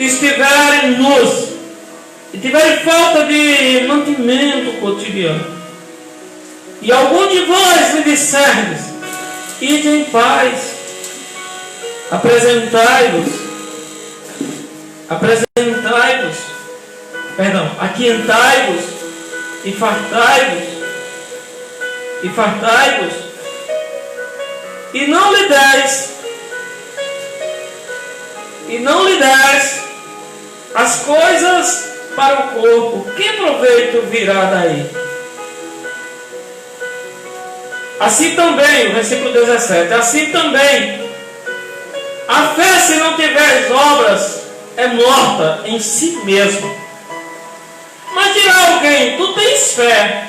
estiverem nus e tiverem falta de mantimento cotidiano, e algum de vós me disserdes: ide em paz, aquietai-vos e fartai-vos, e não lhe deres as coisas para o corpo, que proveito virá daí? Assim também, o versículo 17, assim também, a fé, se não tiver obras, é morta em si mesmo. Mas dirá alguém: tu tens fé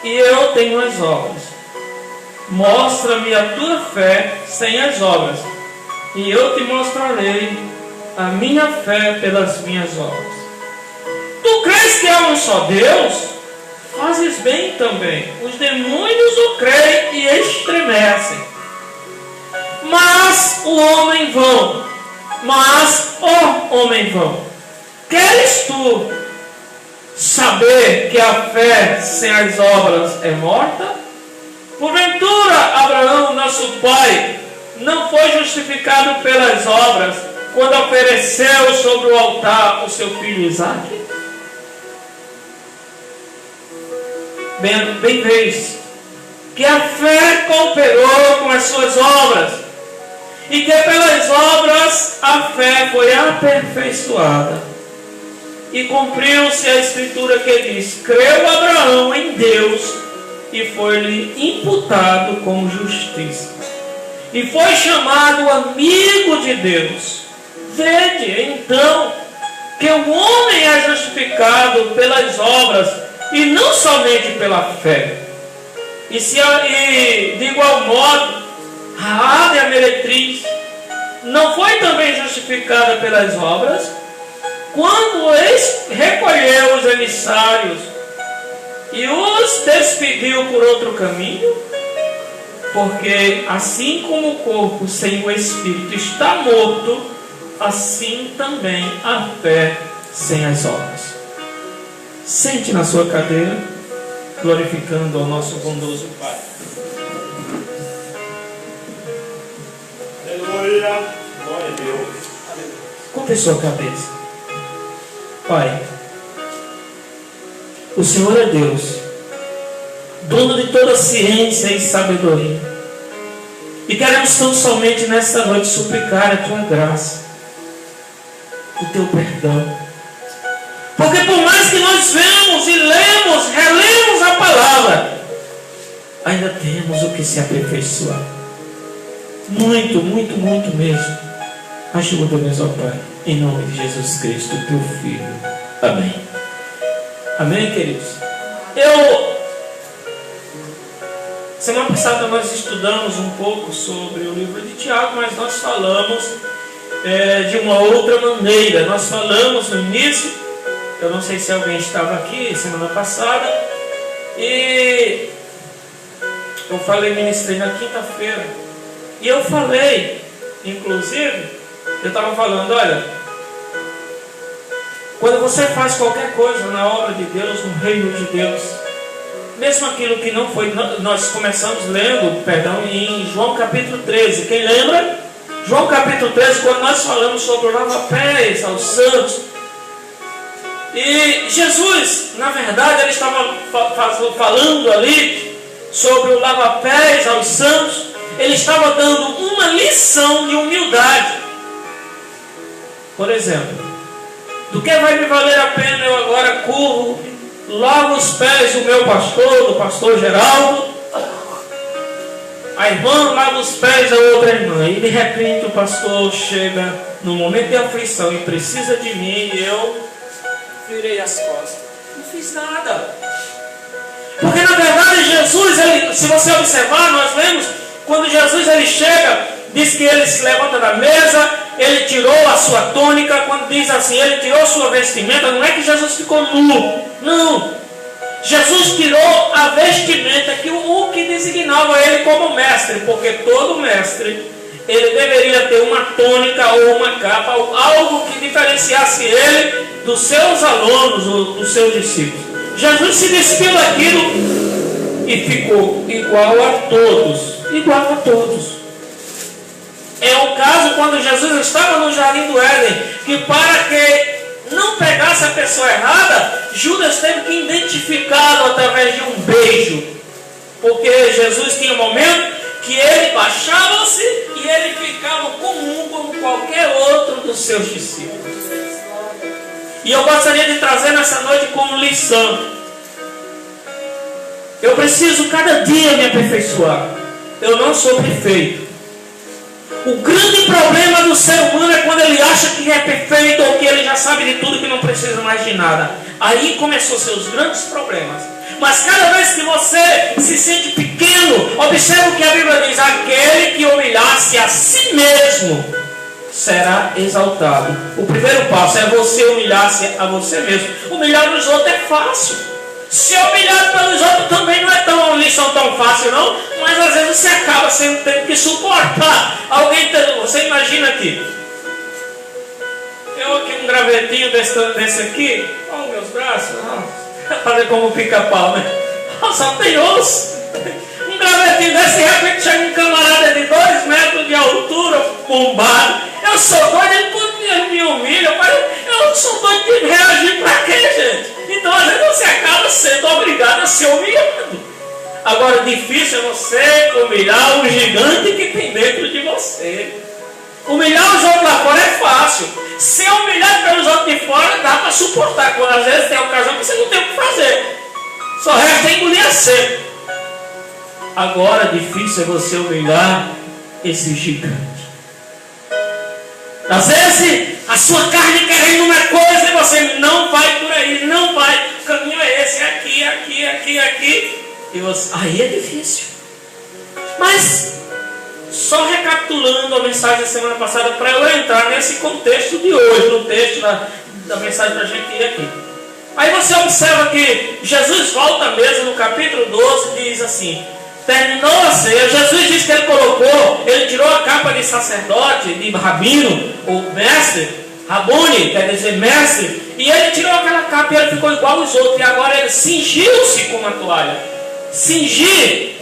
e eu tenho as obras. Mostra-me a tua fé sem as obras, e eu te mostrarei a minha fé pelas minhas obras. Tu crês que há um só Deus? Fazes bem também. Os demônios o creem e estremecem. Mas, ó homem vão, queres tu saber que a fé sem as obras é morta? Porventura, Abraão, nosso pai, não foi justificado pelas obras quando ofereceu sobre o altar o seu filho Isaque? Bem vês que a fé cooperou com as suas obras, e que pelas obras a fé foi aperfeiçoada, e cumpriu-se a escritura que diz: creu Abraão em Deus, e foi-lhe imputado como justiça, e foi chamado amigo de Deus. Vede então que o homem é justificado pelas obras, e não somente pela fé. E de igual modo, Raabe, a meretriz, não foi também justificada pelas obras, quando recolheu os emissários e os despediu por outro caminho? Porque assim como o corpo sem o espírito está morto, assim também a fé sem as obras. Sente na sua cadeira, glorificando ao nosso bondoso Pai. Aleluia, glória a Deus. Curva a sua cabeça. Pai, o Senhor é Deus, dono de toda ciência e sabedoria, e queremos tão somente nesta noite suplicar a tua graça, o teu perdão. Porque por mais que nós vemos e relemos a palavra, ainda temos o que se aperfeiçoar. Muito, muito, muito mesmo. Ajuda-nos, ó Pai, em nome de Jesus Cristo, teu Filho. Amém. Amém, queridos? Semana passada nós estudamos um pouco sobre o livro de Tiago, mas nós falamos de uma outra maneira. Nós falamos no início, eu não sei se alguém estava aqui semana passada, e eu ministrei na quinta-feira, e eu falei, inclusive, eu estava falando: olha, quando você faz qualquer coisa na obra de Deus, no reino de Deus, mesmo aquilo que não foi, nós começamos lendo, em João capítulo 13, quem lembra? João capítulo 13, quando nós falamos sobre o lava-pés aos santos. E Jesus, na verdade, ele estava falando ali sobre o lava-pés aos santos. Ele estava dando uma lição de humildade. Por exemplo, do que vai me valer a pena eu agora curvo, lavo os pés do meu pastor, do pastor Geraldo, a irmã lava os pés da outra irmã, e de repente o pastor chega no momento de aflição e precisa de mim, e eu virei as costas, não fiz nada. Porque na verdade Jesus, se você observar, nós vemos, quando Jesus ele chega, diz que ele se levanta da mesa, ele tirou a sua túnica. Quando diz assim, ele tirou sua vestimenta, não é que Jesus ficou nu, não. Jesus tirou a vestimenta, o que designava ele como mestre, porque todo mestre, ele deveria ter uma túnica ou uma capa, ou algo que diferenciasse ele dos seus alunos ou dos seus discípulos. Jesus se despiu daquilo e ficou igual a todos. Igual a todos. É o caso quando Jesus estava no jardim do Éden, que para que não pegasse a pessoa errada, Judas teve que identificá-lo através de um beijo. Porque Jesus tinha um momento que ele baixava-se e ele ficava comum como qualquer outro dos seus discípulos. E eu gostaria de trazer nessa noite como lição: eu preciso cada dia me aperfeiçoar. Eu não sou perfeito. O grande problema do ser humano é quando ele acha que é perfeito ou que ele já sabe de tudo, que não precisa mais de nada. Aí começou seus grandes problemas. Mas cada vez que você se sente pequeno, observe o que a Bíblia diz: aquele que humilhar-se a si mesmo será exaltado. O primeiro passo é você humilhar-se a você mesmo. Humilhar os outros é fácil. Ser humilhado pelos outros também não é tão lição tão fácil, não. Mas às vezes você acaba tendo que suportar alguém. Você imagina aqui, eu aqui um gravetinho desse aqui, olha meus braços, fazer como pica-pau, né? Só tem osso. Um gravetinho desse, de repente chega um camarada de 2 metros de altura, bombado. Eu sou doido, ele me humilha, mas eu sou doido de reagir pra quê, gente? Então às vezes você acaba sendo obrigado a ser humilhado. Agora, difícil é você humilhar o gigante que tem dentro de você. Humilhar os outros lá fora é fácil. Ser humilhado pelos outros de fora dá para suportar. Quando às vezes tem ocasião que você não tem o que fazer. Só resta engolir a seco. Agora, difícil é você humilhar esse gigante. Às vezes a sua carne querendo uma coisa e você não vai por aí, não vai. O caminho é esse, aqui, aqui, aqui, aqui. E você, aí é difícil. Mas, só recapitulando a mensagem da semana passada, para eu entrar nesse contexto de hoje, no texto da mensagem para a gente ir aqui. Aí você observa que Jesus volta à mesa no capítulo 12 e diz assim: terminou a ceia. Jesus disse que ele tirou a capa de sacerdote, de rabino, ou mestre, Rabone, quer dizer mestre, e ele tirou aquela capa e ele ficou igual aos outros, e agora ele cingiu-se com uma toalha. Cingir,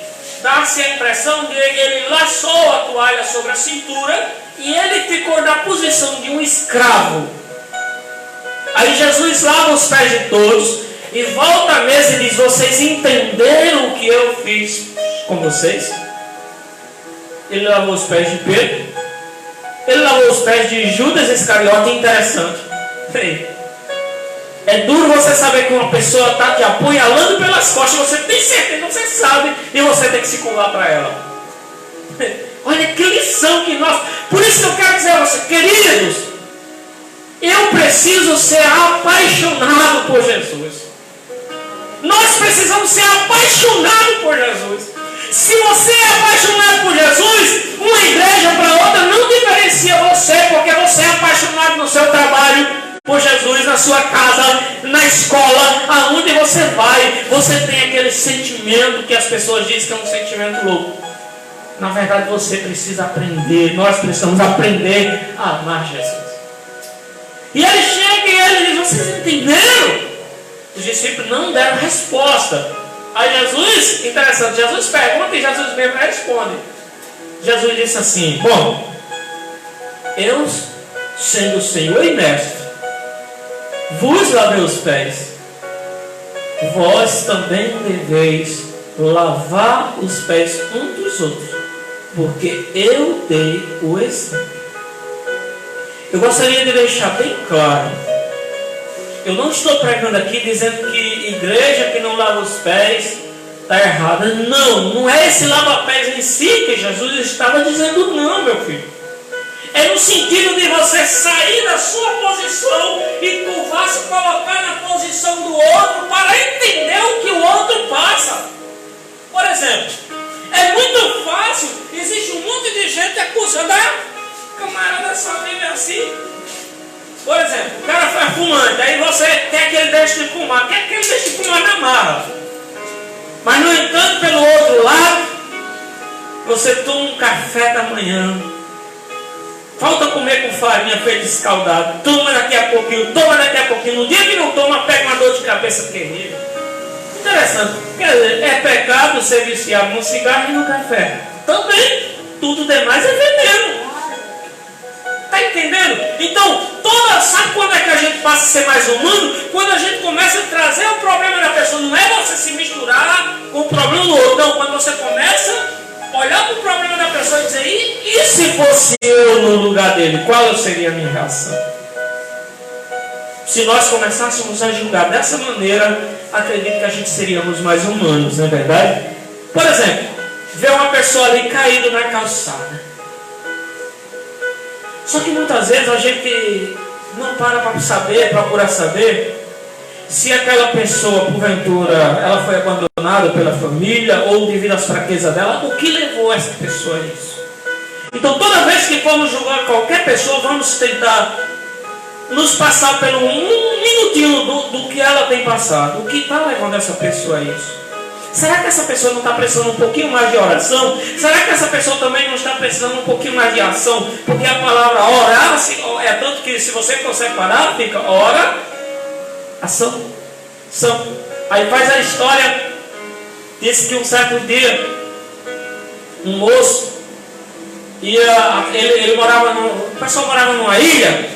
dá-se a impressão de que ele laçou a toalha sobre a cintura e ele ficou na posição de um escravo. Aí Jesus lava os pés de todos e volta à mesa e diz: vocês entenderam o que eu fiz com vocês? Ele lavou os pés de Pedro, ele lavou os pés de Judas Iscariote. Interessante. É duro você saber que uma pessoa está te apunhalando pelas costas, você tem certeza, você sabe, e você tem que se curvar para ela. Olha que lição que nós... Por isso que eu quero dizer a você, queridos, eu preciso ser apaixonado por Jesus. Nós precisamos ser apaixonados por Jesus. Se você é apaixonado por Jesus, uma igreja para outra não diferencia você, porque você é apaixonado no seu trabalho por Jesus, na sua casa, na escola, aonde você vai, você tem aquele sentimento que as pessoas dizem que é um sentimento louco. Na verdade, você precisa aprender, nós precisamos aprender a amar Jesus. E ele chega e ele diz: vocês entenderam? Os discípulos não deram resposta. Aí Jesus, interessante, Jesus pergunta e Jesus mesmo responde. Jesus disse assim: bom, eu, sendo Senhor e Mestre, vos lavei os pés, vós também deveis lavar os pés uns dos outros, porque eu dei o exemplo. Eu gostaria de deixar bem claro, eu não estou pregando aqui dizendo que igreja que não lava os pés está errada. Não, não é esse lava-pés em si que Jesus estava dizendo, não, meu filho. É no sentido de você sair da sua posição e curvar, se colocar na posição do outro para entender o que o outro passa. Por exemplo, é muito fácil, existe um monte de gente acusando: ah, camarada só vive assim. Por exemplo, o cara foi fumante, aí você tem aquele deixa de fumar, quer que ele deixe de fumar na marra. Mas no entanto, pelo outro lado, você toma um café da manhã Falta comer com farinha feita escaldada. Toma daqui a pouquinho, toma daqui a pouquinho. No dia que não toma, pega uma dor de cabeça terrível. Interessante. Quer dizer, é pecado ser viciado no cigarro e no café. Também, tudo demais é veneno. Está entendendo? Então, sabe quando é que a gente passa a ser mais humano? Quando a gente começa a trazer o problema da pessoa. Não é você se misturar com o problema do outro. Não, quando você começa a olhar para o problema da pessoa e dizer, e se fosse eu no lugar dele, qual seria a minha reação? Se nós começássemos a julgar dessa maneira, acredito que a gente seríamos mais humanos, não é verdade? Por exemplo, ver uma pessoa ali caída na calçada. Só que muitas vezes a gente não para procurar saber se aquela pessoa, porventura, ela foi abandonada pela família ou devido às fraquezas dela, o que levou essa pessoa a isso? Então, toda vez que formos julgar qualquer pessoa, vamos tentar nos passar pelo um minutinho do que ela tem passado. O que está levando essa pessoa a isso? Será que essa pessoa não está precisando um pouquinho mais de oração? Será que essa pessoa também não está precisando um pouquinho mais de ação? Porque a palavra orar é tanto que se você consegue parar, fica ora, ação, ação. Aí faz a história. Diz que um certo dia um moço o pessoal morava numa ilha,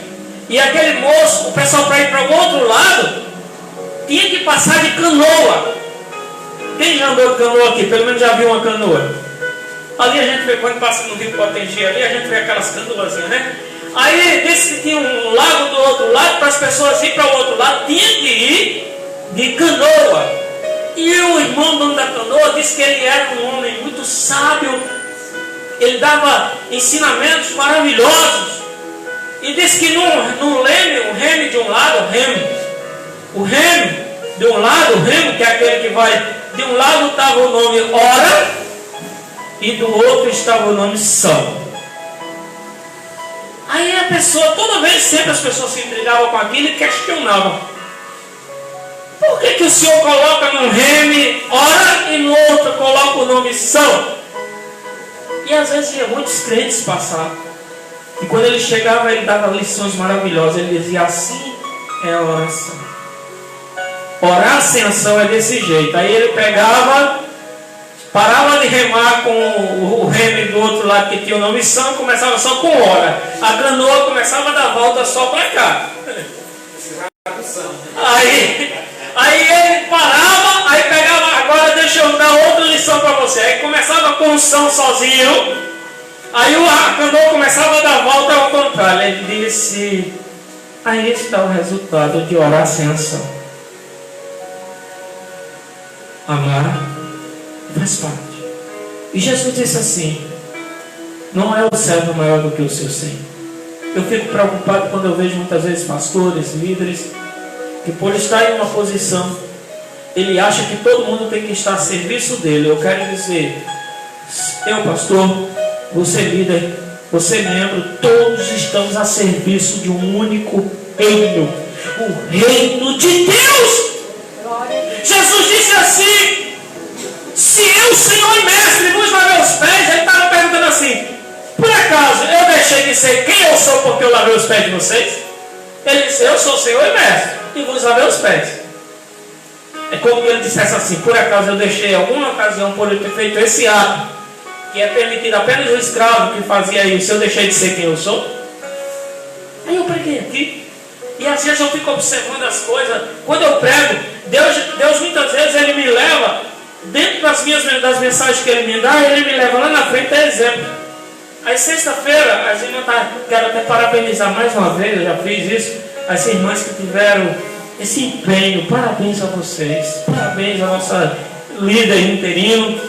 e aquele moço, o pessoal para ir para o outro lado tinha que passar de canoa. Quem já andou de canoa aqui? Pelo menos já viu uma canoa. Ali a gente vê, quando passa no rio Potengi ali, a gente vê aquelas canoazinhas, né? Aí disse que tinha um lago do outro lado, para as pessoas irem para o outro lado, tinha que ir de canoa. E o irmão dono da canoa disse que ele era um homem muito sábio, ele dava ensinamentos maravilhosos. E disse que no leme, o remo de um lado, o remo de um lado, o remo que é aquele que vai, de um lado estava o nome ora e do outro estava o nome são. Aí a pessoa, toda vez, sempre as pessoas se intrigavam com aquilo e questionavam: por que o senhor coloca no reme ora e no outro coloca o nome são? E às vezes ia muitos crentes passar, e quando ele chegava, ele dava lições maravilhosas. Ele dizia: assim é a oração. Orar sem ação é desse jeito. Aí ele pegava, parava de remar com o reme do outro lado que tinha o nome são, começava só com ora. A canoa começava a dar volta só para cá. Aí ele parava, aí pegava, agora deixa eu dar outra lição para você. Aí começava com o são sozinho, aí a canoa começava a dar volta ao contrário. Ele disse: aí está o resultado de orar sem ação. Amar faz parte. E Jesus disse assim: não é o servo maior do que o seu Senhor. Eu fico preocupado quando eu vejo muitas vezes pastores, líderes, que por estar em uma posição, ele acha que todo mundo tem que estar a serviço dele. Eu quero dizer, eu pastor, você líder, você membro, todos estamos a serviço de um único reino, o reino de Deus. Jesus disse assim: se eu, Senhor e Mestre, vos lavei os pés, ele estava perguntando assim: por acaso eu deixei de ser quem eu sou porque eu lavei os pés de vocês? Ele disse: eu sou o Senhor e Mestre, e vos lavei os pés. É como que ele dissesse assim: por acaso eu deixei alguma ocasião por eu ter feito esse ato, que é permitido apenas o escravo que fazia isso, eu deixei de ser quem eu sou? Aí eu preguei aqui, e às vezes eu fico observando as coisas. Quando eu prego, Deus muitas vezes ele me leva, dentro das mensagens que ele me dá, ele me leva lá na frente, é exemplo. Aí sexta-feira, as irmãs, quero até parabenizar mais uma vez, eu já fiz isso, as irmãs que tiveram esse empenho, parabéns a vocês, parabéns à nossa líder interino,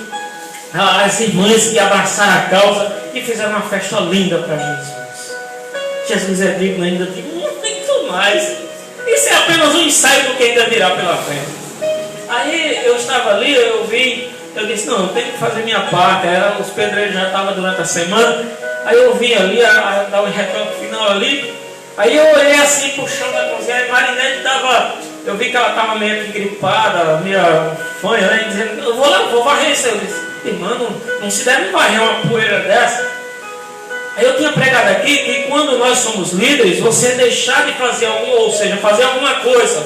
as irmãs que abraçaram a causa e fizeram uma festa linda para Jesus. Jesus é digno ainda de muito mais. Isso é apenas um ensaio do que ainda virá pela frente. Aí eu estava ali, eu disse: não, eu tenho que fazer minha parte. Os pedreiros já estavam durante a semana. Aí eu vi ali, dar um retoque final ali. Aí eu olhei assim pro chão da cozinha, e Marinete estava, eu vi que ela estava meio que gripada, meio fanha, né? Dizendo: eu vou varrer isso. Eu disse: irmão, não se deve varrer uma poeira dessa. Aí eu tinha pregado aqui que quando nós somos líderes, você deixar de fazer ou seja, fazer alguma coisa.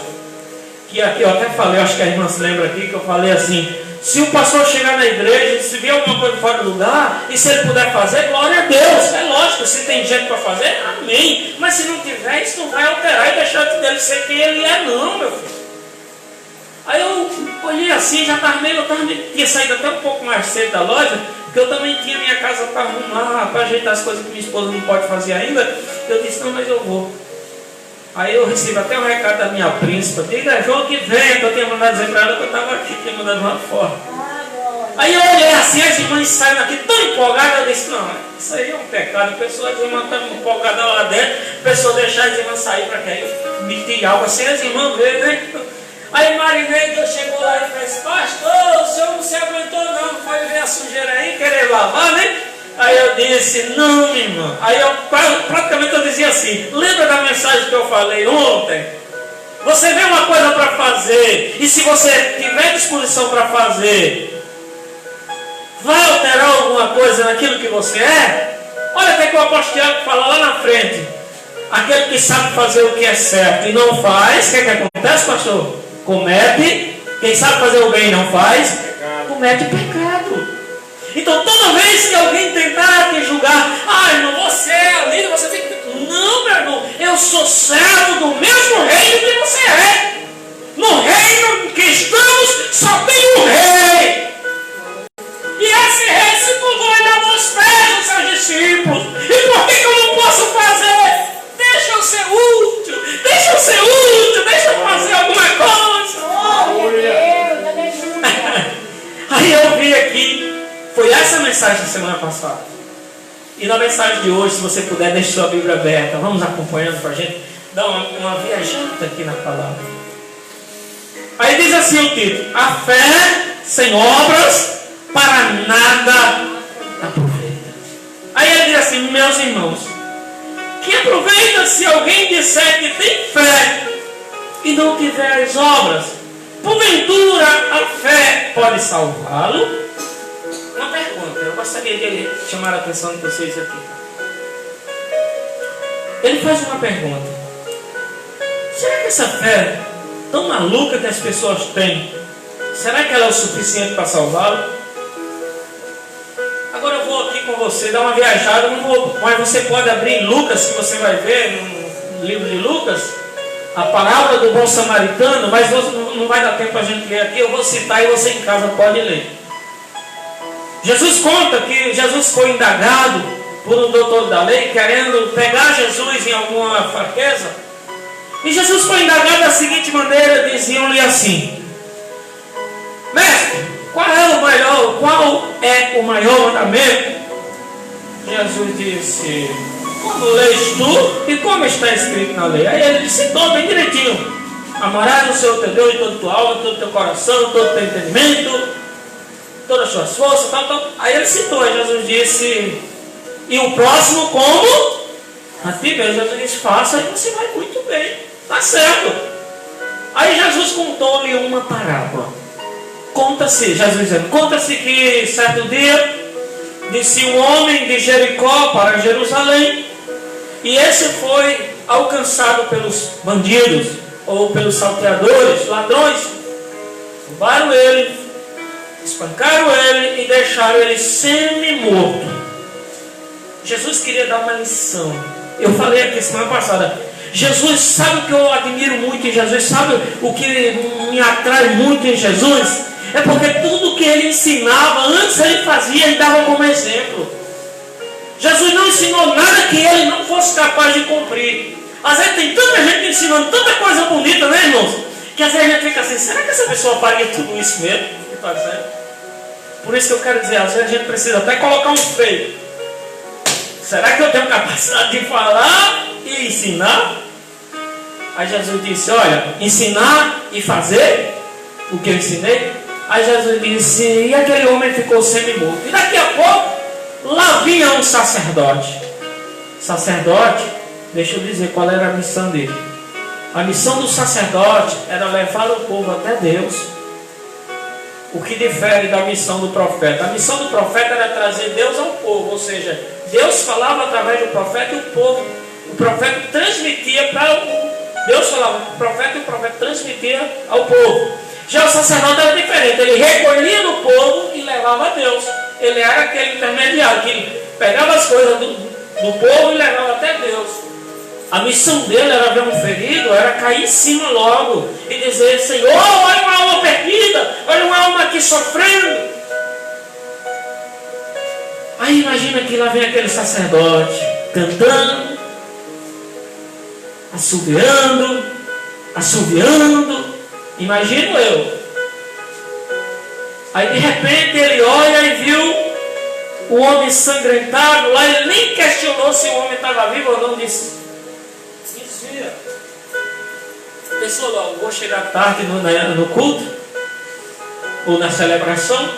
Que aqui eu até falei, acho que a irmã se lembra aqui, que eu falei assim: se o pastor chegar na igreja, se vier alguma coisa fora do lugar, e se ele puder fazer, glória a Deus. É lógico, se tem gente para fazer, amém. Mas se não tiver, isso não vai alterar e deixar dele ser quem ele é, não, meu filho. Aí eu olhei assim, já estava meio, tinha saído até um pouco mais cedo da loja, porque eu também tinha minha casa para arrumar, para ajeitar as coisas que minha esposa não pode fazer ainda. Eu disse: não, mas eu vou. Aí eu recebi até um recado da minha príncipa: diga João que vem, que eu tinha mandado dizer para ela que eu estava aqui, tinha mandado lá fora. Aí eu olhei assim, as irmãs saíram daqui tão empolgadas, eu disse: não, isso aí é um pecado, a pessoa, as irmãs estão empolgadas lá dentro, a pessoa deixar as irmãs sair para cá, eu meti algo assim, as irmãs veem, né? Aí Marineide chegou lá e fez: pastor, o senhor não se aguentou não foi ver a sujeira aí, querer lavar, né? Aí eu disse: não, minha irmã. Aí eu praticamente eu dizia assim: lembra da mensagem que eu falei ontem? Você vê uma coisa para fazer, e se você tiver disposição para fazer, vai alterar alguma coisa naquilo que você é? Olha até que o apóstolo Tiago fala lá na frente: aquele que sabe fazer o que é certo e não faz, o que acontece, pastor? Comete. Quem sabe fazer o bem e não faz, comete pecado. Então toda vez que alguém tentar te julgar: ah, irmão, você é líder, você tem que... Não, meu irmão, eu sou servo do mesmo reino que você é. No reino que estamos só tem um rei, e esse rei se curvou e deu os pés dos seus discípulos. E por que eu não posso fazer? Deixa eu ser útil, deixa eu ser útil, deixa eu fazer alguma coisa. Aí eu vi aqui, foi essa mensagem da semana passada. E na mensagem de hoje, se você puder, deixe sua Bíblia aberta. Vamos acompanhando para a gente dar uma viajada aqui na palavra. Aí diz assim o título: a fé sem obras para nada aproveita. Aí ele diz assim: meus irmãos, que aproveita se alguém disser que tem fé e não tiver as obras? Porventura a fé pode salvá-lo? Uma pergunta, eu gostaria de chamar a atenção de vocês aqui. Ele faz uma pergunta: será que essa fé tão maluca que as pessoas têm, será que ela é o suficiente para salvá-lo? Agora eu vou aqui com você dar uma viajada, mas você pode abrir Lucas, que você vai ver no livro de Lucas, a parábola do bom samaritano, mas não vai dar tempo para a gente ler aqui, eu vou citar e você em casa pode ler. Jesus conta que Jesus foi indagado por um doutor da lei, querendo pegar Jesus em alguma fraqueza. E Jesus foi indagado da seguinte maneira: diziam-lhe assim: mestre, qual é o maior mandamento? Jesus disse: como lês tu e como está escrito na lei? Aí ele citou bem direitinho: amarás o Senhor teu Deus de toda a tua alma, todo o teu coração, todo o teu entendimento, todas as suas forças, tal. Aí ele citou, aí Jesus disse: e o próximo como? A ti mesmo. Jesus disse: faça e você vai muito bem, tá certo. Aí Jesus contou-lhe uma parábola. Conta-se que certo dia disse um homem de Jericó para Jerusalém, e esse foi alcançado pelos bandidos, ou pelos salteadores, ladrões. Roubaram ele, espancaram ele e deixaram ele semi-morto. Jesus queria dar uma lição. Eu falei aqui semana passada: Jesus, sabe o que eu admiro muito em Jesus? Sabe o que me atrai muito em Jesus? É porque tudo que ele ensinava, antes ele fazia e dava como exemplo. Jesus não ensinou nada que ele não fosse capaz de cumprir. Às vezes tem tanta gente ensinando tanta coisa bonita, né, irmãos? Que às vezes a gente fica assim: será que essa pessoa faria tudo isso mesmo que está dizendo? Por isso que eu quero dizer, às vezes a gente precisa até colocar um freio. Será que eu tenho capacidade de falar e ensinar? Aí Jesus disse: olha, ensinar e fazer o que eu ensinei. Aí Jesus disse: e aquele homem ficou semi-morto. E daqui a pouco, lá vinha um sacerdote. Sacerdote, deixa eu dizer qual era a missão dele. A missão do sacerdote era levar o povo até Deus. O que difere da missão do profeta? A missão do profeta era trazer Deus ao povo, ou seja, Deus falava através do profeta e o povo. O profeta transmitia para o... Deus falava com o profeta e o profeta transmitia ao povo. Já o sacerdote era diferente. Ele recolhia do povo e levava a Deus. Ele era aquele intermediário que pegava as coisas do povo e levava até Deus. A missão dele era ver um ferido, era cair em cima logo e dizer: Senhor, olha uma alma perdida, olha uma alma aqui sofrendo. Aí imagina que lá vem aquele sacerdote cantando, assoviando, imagino eu. Aí de repente ele olha e viu o homem ensanguentado lá, ele nem questionou se o homem estava vivo ou não, disse: desvia. Pensou logo, vou chegar tarde no culto, ou na celebração,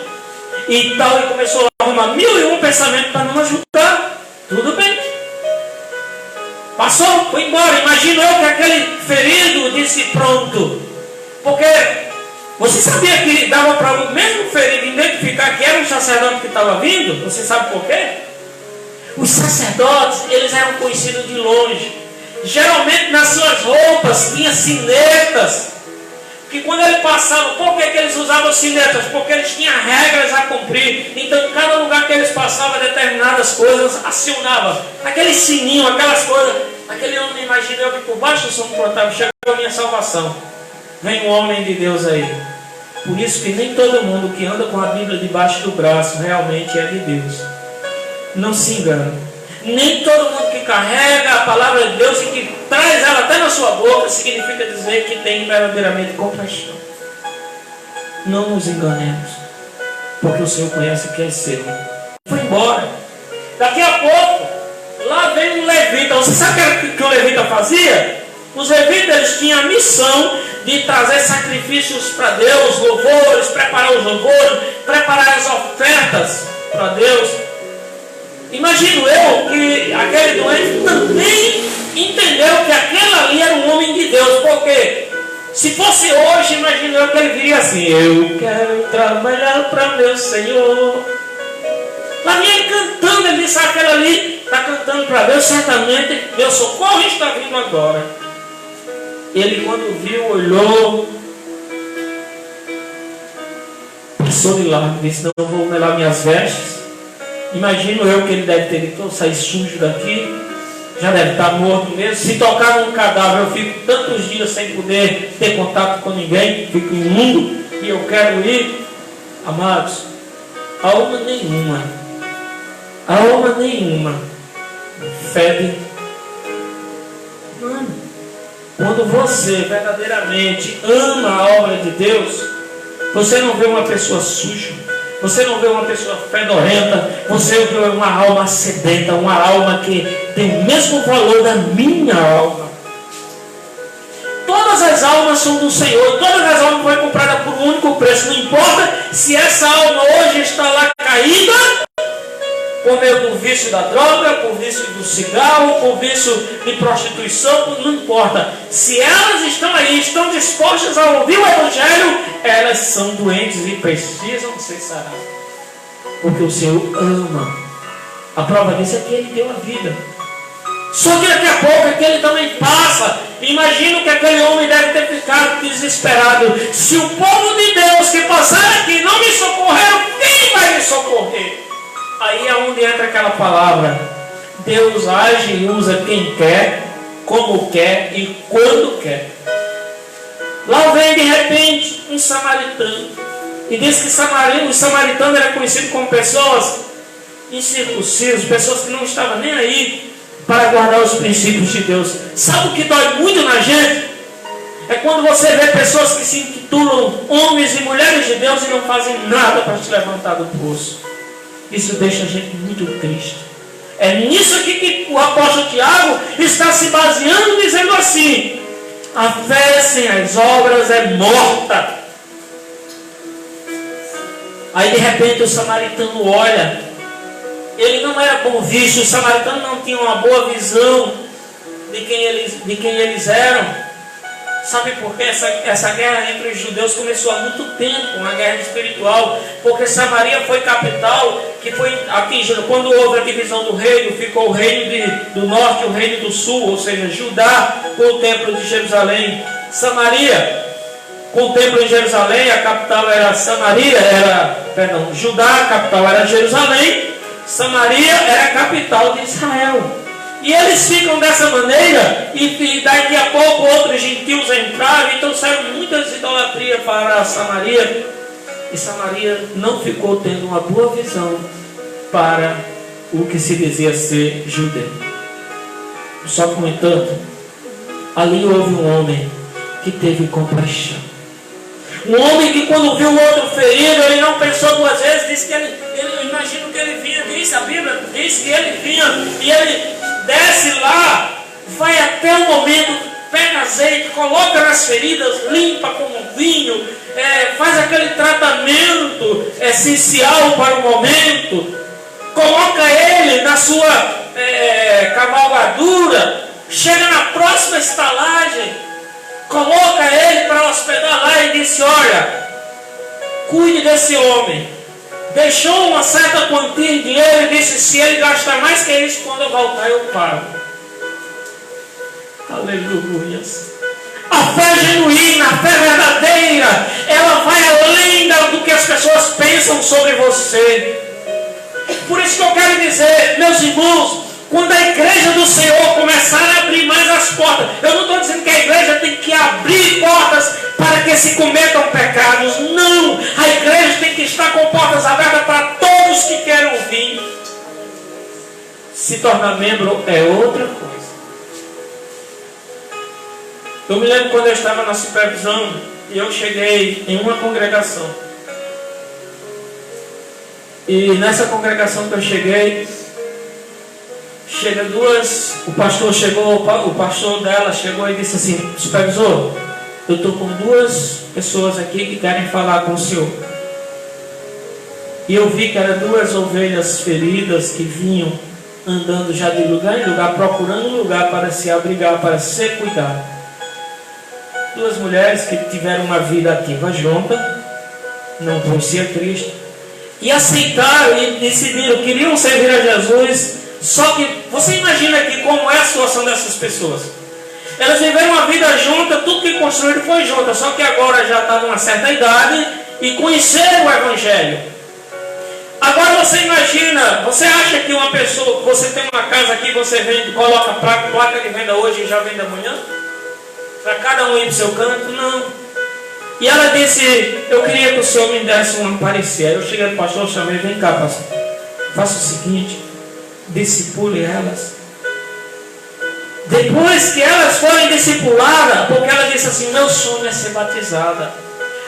e tal, e começou a arrumar 1001 pensamentos para não ajudar. Tudo bem. Passou, foi embora. Imagino eu que aquele ferido disse: pronto. Porque você sabia que dava para o mesmo ferido identificar que era um sacerdote que estava vindo? Você sabe por quê? Os sacerdotes, eles eram conhecidos de longe. Geralmente nas suas roupas tinha sinetas. Que quando ele passava, por que eles usavam sinetas? Porque eles tinham regras a cumprir. Então em cada lugar que eles passavam, determinadas coisas acionava. Aquele sininho, aquelas coisas. Aquele homem, imagina eu que por baixo do sumo portável chegou a minha salvação. Vem um homem de Deus aí. Por isso que nem todo mundo que anda com a Bíblia debaixo do braço realmente é de Deus. Não se engane. Nem todo mundo que carrega a palavra de Deus e que traz ela até na sua boca significa dizer que tem verdadeiramente compaixão. Não nos enganemos, porque o Senhor conhece o que é seu. Foi embora. Daqui a pouco, lá vem um levita. Você sabe o que o levita fazia? Os levitas, eles tinham a missão de trazer sacrifícios para Deus, louvores, preparar os louvores, preparar as ofertas para Deus. Imagino eu que aquele doente também entendeu que aquele ali era um homem de Deus, porque se fosse hoje, imagino eu que ele viria assim: eu quero trabalhar para meu Senhor. Lá vinha ele cantando, ele disse: aquele ali está cantando para Deus, certamente meu socorro está vindo agora. Ele, quando viu, olhou, passou de lá, disse: não vou melar minhas vestes. Imagino eu que ele deve ter dito: sair sujo daqui, já deve estar morto mesmo. Se tocar num cadáver, eu fico tantos dias sem poder ter contato com ninguém, fico imundo, e eu quero ir. Amados, alma nenhuma fede. Quando você verdadeiramente ama a obra de Deus, você não vê uma pessoa suja, você não vê uma pessoa fedorenta, você vê uma alma sedenta, uma alma que tem o mesmo valor da minha alma. Todas as almas são do Senhor, todas as almas foram compradas por um único preço. Não importa se essa alma hoje está lá caída, por meio do vício da droga, por vício do cigarro, por vício de prostituição, não importa. Se elas estão aí, estão dispostas a ouvir o Evangelho, elas são doentes e precisam ser saradas. Porque o Senhor ama. A prova disso é que Ele deu a vida. Só que daqui a pouco aquele também passa. Imagino que aquele homem deve ter ficado desesperado. Se o povo de Deus que passaram aqui não me socorreram, quem vai me socorrer? Aí é onde entra aquela palavra: Deus age e usa quem quer, como quer e quando quer. Lá vem de repente um samaritano. E diz que os samaritanos eram conhecidos como pessoas incircuncisas, pessoas que não estavam nem aí para guardar os princípios de Deus. Sabe o que dói muito na gente? É quando você vê pessoas que se intitulam homens e mulheres de Deus e não fazem nada para te levantar do poço. Isso deixa a gente muito triste. É nisso aqui que o apóstolo Tiago está se baseando, dizendo assim: a fé sem as obras é morta. Aí de repente o samaritano olha. Ele não era bom visto, os samaritanos não tinham uma boa visão de quem eles eram. Sabe por quê? Essa guerra entre os judeus começou há muito tempo, uma guerra espiritual, porque Samaria foi capital que foi atingida. Quando houve a divisão do reino, ficou o reino do norte e o reino do sul, ou seja, Judá com o templo de Jerusalém. Samaria com o templo de Jerusalém, a capital era Judá, a capital era Jerusalém, Samaria era a capital de Israel. E eles ficam dessa maneira, e daqui a pouco outros gentios entraram e trouxeram muitas idolatrias para Samaria. E Samaria não ficou tendo uma boa visão para o que se dizia ser judeu. Só que, no entanto, ali houve um homem que teve compaixão. Um homem que, quando viu o outro ferido, ele não pensou duas vezes. Diz que eu imagino que ele vinha, a Bíblia diz que ele vinha e ele desce lá, vai até o momento, pega azeite, coloca nas feridas, limpa com vinho, faz aquele tratamento essencial para o momento, coloca ele na sua cavalgadura, chega na próxima estalagem, coloca ele para hospedar lá e disse: olha, cuide desse homem. Deixou uma certa quantia de dinheiro e disse: se ele gastar mais que isso, quando eu voltar eu pago. Aleluia. A fé genuína, a fé verdadeira, ela vai além do que as pessoas pensam sobre você. Por isso que eu quero dizer, meus irmãos, quando a igreja do Senhor começar a abrir mais as portas, eu não estou dizendo que a igreja tem que abrir portas para que se cometam pecados. Não! A igreja tem que estar com portas abertas para todos que querem ouvir. Se tornar membro é outra coisa. Eu me lembro quando eu estava na supervisão e eu cheguei em uma congregação. E nessa congregação que eu cheguei, chega duas, o pastor dela chegou e disse assim: supervisor, eu estou com duas pessoas aqui que querem falar com o senhor. E eu vi que eram duas ovelhas feridas que vinham andando já de lugar em lugar, procurando um lugar para se abrigar, para ser cuidado. Duas mulheres que tiveram uma vida ativa junta, não conheciam Cristo, e aceitaram e decidiram, queriam servir a Jesus. Só que você imagina aqui como é a situação dessas pessoas. Elas viveram uma vida junta, tudo que construíram foi junto, só que agora já está numa certa idade e conheceram o Evangelho. Agora você imagina, você acha que uma pessoa, você tem uma casa aqui, você vende, coloca placa de venda hoje e já vende amanhã? Para cada um ir para o seu canto? Não. E ela disse: eu queria que o senhor me desse um parecer. Eu cheguei para o pastor, chamei: vem cá, pastor, faça o seguinte, discipule elas. Depois que elas forem discipuladas, porque ela disse assim: meu sonho é ser batizada.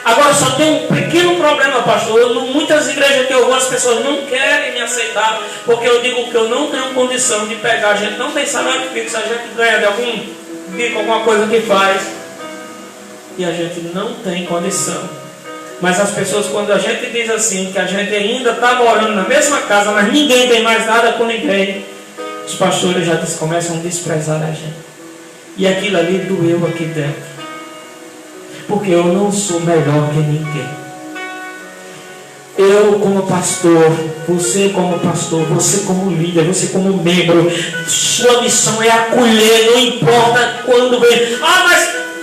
Agora só tem um pequeno problema, pastor. Muitas igrejas que eu vou, as pessoas não querem me aceitar, porque eu digo que eu não tenho condição de pegar. A gente não tem salário fixo, a gente ganha de algum bico, alguma coisa que faz, e a gente não tem condição. Mas as pessoas, quando a gente diz assim, que a gente ainda está morando na mesma casa, mas ninguém tem mais nada com ninguém, os pastores já começam a desprezar a gente. E aquilo ali doeu aqui dentro. Porque eu não sou melhor que ninguém. Eu como pastor, você como pastor, você como líder, você como membro, sua missão é acolher, não importa quando vem.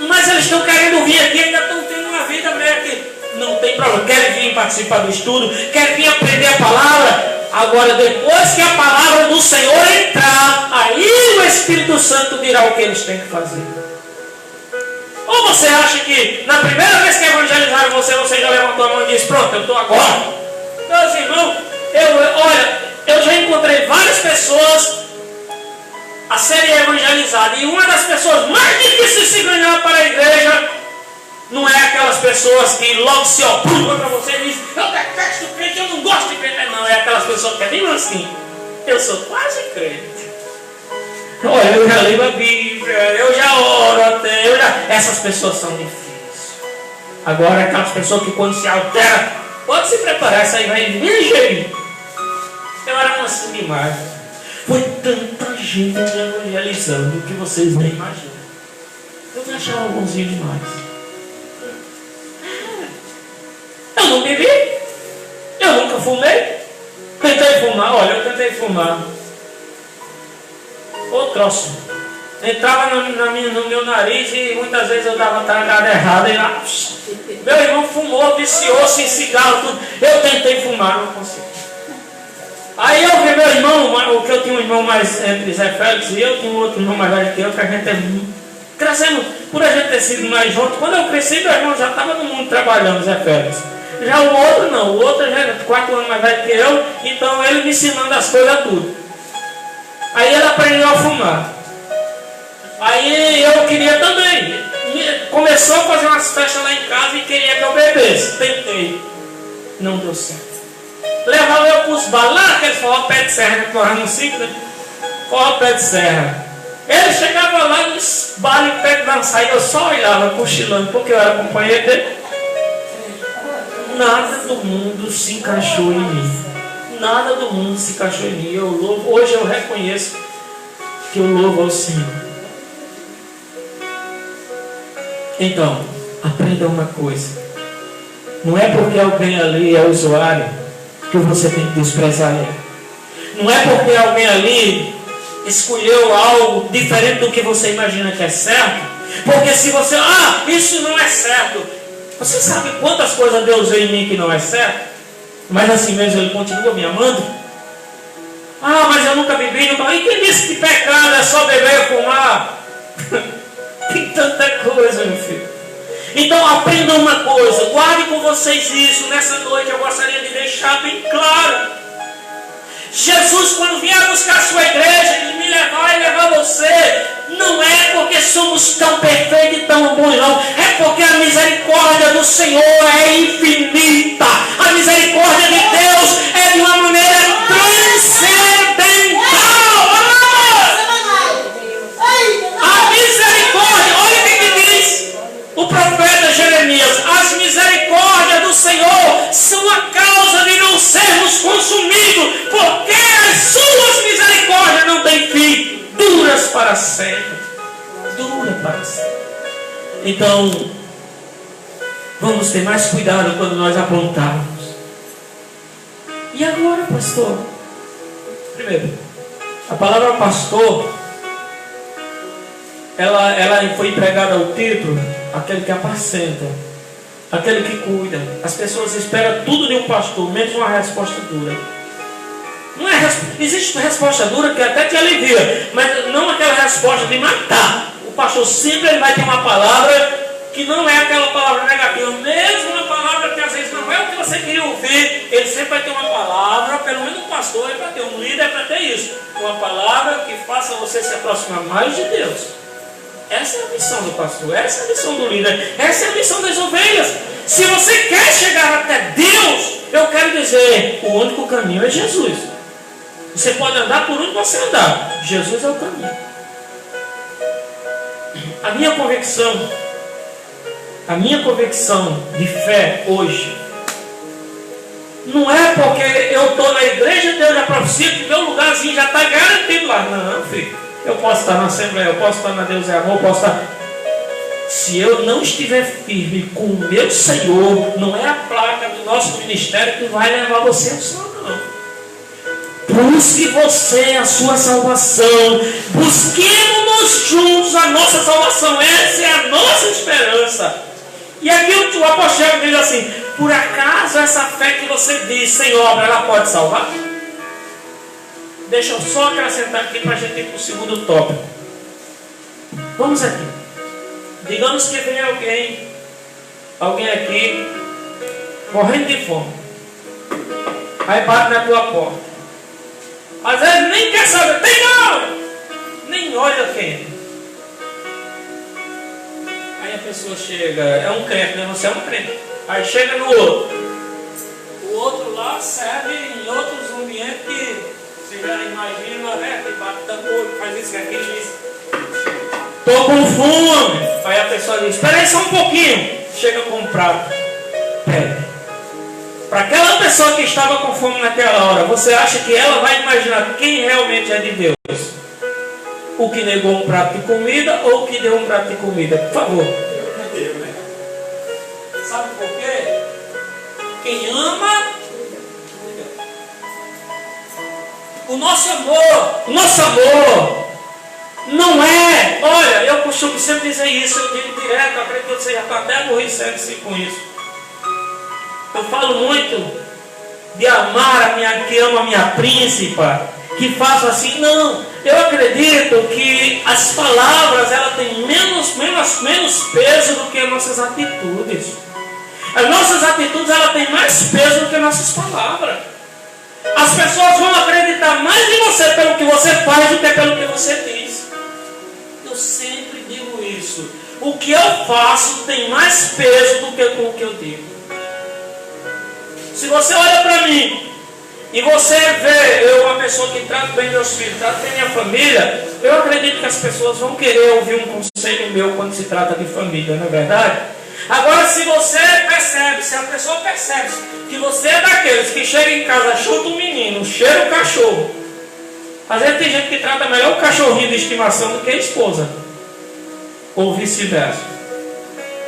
Mas eles estão querendo vir aqui, ainda estão tendo uma vida meio que não tem problema. Querem vir participar do estudo, querem vir aprender a palavra. Agora, depois que a palavra do Senhor entrar, aí o Espírito Santo dirá o que eles têm que fazer. Ou você acha que na primeira vez que evangelizaram você já levantou a mão e disse: pronto, eu estou agora? Meus irmãos, eu já encontrei várias pessoas a serem evangelizadas, e uma das pessoas mais difíceis de se ganhar para a igreja não é aquelas pessoas que logo se opõem para você e dizem: eu detesto crente, eu não gosto de crente. Não, é aquelas pessoas que é bem assim: eu sou quase crente. Olha, eu já leio a Bíblia, eu já oro até, essas pessoas são difíceis. Agora, aquelas pessoas que quando se altera, pode se preparar, essa aí vai vir. Eu era assim demais. Foi tanta gente evangelizando que vocês nem imaginam. Eu me achava bonzinho demais. Eu não bebi. Eu nunca fumei. Tentei fumar. Olha, eu tentei fumar. Ô troço. Entrava no meu nariz e muitas vezes eu dava tragada errada. E lá, meu irmão fumou, viciou-se em cigarro, tudo. Eu tentei fumar, não consegui. Aí eu vi meu irmão, o que eu tinha um irmão mais entre Zé Félix e eu tinha um outro irmão mais velho que eu, que a gente é crescendo, por a gente ter sido mais junto. Quando eu cresci, meu irmão já estava no mundo trabalhando, Zé Félix. Já o outro não, o outro já era 4 anos mais velho que eu, então ele me ensinando as coisas tudo. Aí ele aprendeu a fumar. Aí eu queria também. Começou a fazer umas festas lá em casa e queria que eu bebesse. Tentei. Não deu certo. Levava eu para os bares, lá aqueles forró pé de serra, que morava no sítio, né? Forró pé de serra. Ele chegava lá nos bares em pé de dançar e eu só olhava, cochilando, porque eu era companheiro dele. Nada do mundo se encaixou em mim. Nada do mundo se encaixou em mim. Eu louvo, hoje eu reconheço que eu louvo ao Senhor. Então, aprenda uma coisa. Não é porque alguém ali é usuário que você tem que desprezar ele. Não é porque alguém ali escolheu algo diferente do que você imagina que é certo. Porque se você, isso não é certo. Você sabe quantas coisas Deus vê em mim que não é certo? Mas assim mesmo Ele continua me amando? Mas eu nunca bebi, nunca... E quem disse que pecado é só beber e fumar? Tem tanta coisa, meu filho. Então aprendam uma coisa, guardem com vocês isso. Nessa noite eu gostaria de deixar bem claro. Jesus, quando vier buscar a sua igreja, Ele me levar e levar você, não é porque somos tão perfeitos e tão bons, não. É porque a misericórdia do Senhor é infinita. A misericórdia de Deus é de uma maneira transcendental. A misericórdia, olha o que diz o profeta Jeremias: as misericórdias do Senhor são a causa de não sermos consumidos, porque as suas misericórdias não têm fim, duras para sempre. Dura para sempre. Então, vamos ter mais cuidado quando nós apontarmos. E agora, pastor? Primeiro, a palavra pastor, ela foi empregada ao título, aquele que apacenta, aquele que cuida. As pessoas esperam tudo de um pastor, menos uma resposta dura. Não é, existe uma resposta dura que até te alivia, mas não aquela resposta de matar. O pastor sempre vai ter uma palavra que não é aquela palavra negativa, mesmo uma palavra que às vezes não é o que você queria ouvir. Ele sempre vai ter uma palavra, pelo menos um pastor é para ter, um líder é para ter isso, uma palavra que faça você se aproximar mais de Deus. Essa é a missão do pastor, essa é a missão do líder, essa é a missão das ovelhas. Se você quer chegar até Deus, eu quero dizer, o único caminho é Jesus. Você pode andar por onde você andar, Jesus é o caminho. A minha convicção de fé hoje não é porque eu estou na igreja de Deus da profecia que meu lugarzinho já está garantido lá. Não, filho. Eu posso estar na Assembleia, eu posso estar na Deus é Amor, eu posso estar... Se eu não estiver firme com o meu Senhor, não é a placa do nosso ministério que vai levar você ao céu, não. Busque você a sua salvação. Busquemos juntos a nossa salvação. Essa é a nossa esperança. E aqui o apóstolo diz assim: por acaso essa fé que você diz sem obra, ela pode salvar? Deixa eu só acrescentar aqui para a gente ir para o segundo tópico. Vamos aqui. Digamos que vem alguém aqui morrendo de fome. Aí bate na tua porta. Às vezes nem quer saber, tem não! Nem olha quem é. Aí a pessoa chega, é um crente, né? Você é um crente. Aí chega no outro. O outro lá serve em outros ambientes que você já imagina, né? Que bate tambor, faz isso, aquilo, isso. Estou com fome. Aí a pessoa diz: espera aí só um pouquinho. Chega com um prato. Pede. Para aquela pessoa que estava com fome naquela hora, você acha que ela vai imaginar quem realmente é de Deus? O que negou um prato de comida ou o que deu um prato de comida? Por favor. Sabe por quê? Quem ama, o nosso amor não é, olha, eu costumo sempre dizer isso, eu digo direto, eu acredito que você já está até aborrecendo com isso. Eu falo muito de amar que ama a minha príncipa, que faço assim, não. Eu acredito que as palavras ela têm menos peso do que as nossas atitudes. As nossas atitudes ela têm mais peso do que as nossas palavras. As pessoas vão acreditar mais em você pelo que você faz do que pelo que você diz. Eu sempre digo isso. O que eu faço tem mais peso do que o que eu digo. Se você olha para mim e você vê eu uma pessoa que trata bem meus filhos, trata bem minha família, eu acredito que as pessoas vão querer ouvir um conselho meu quando se trata de família, não é verdade? Agora, se você percebe, se a pessoa percebe que você é daqueles que chega em casa, chuta um menino, cheira o cachorro. Às vezes tem gente que trata melhor o cachorrinho de estimação do que a esposa. Ou vice-versa.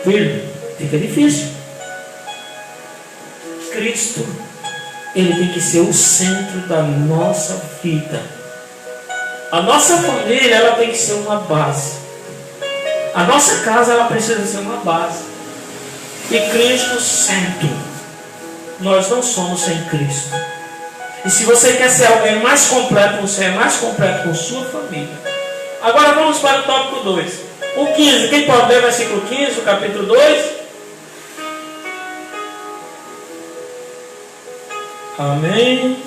Filho, fica difícil. Cristo, Ele tem que ser o centro da nossa vida. A nossa família, ela tem que ser uma base. A nossa casa, ela precisa ser uma base. E Cristo centro. Nós não somos sem Cristo. E se você quer ser alguém mais completo, você é mais completo com sua família. Agora vamos para o tópico 2. O 15. Quem pode ler o versículo 15, o capítulo 2? Amém.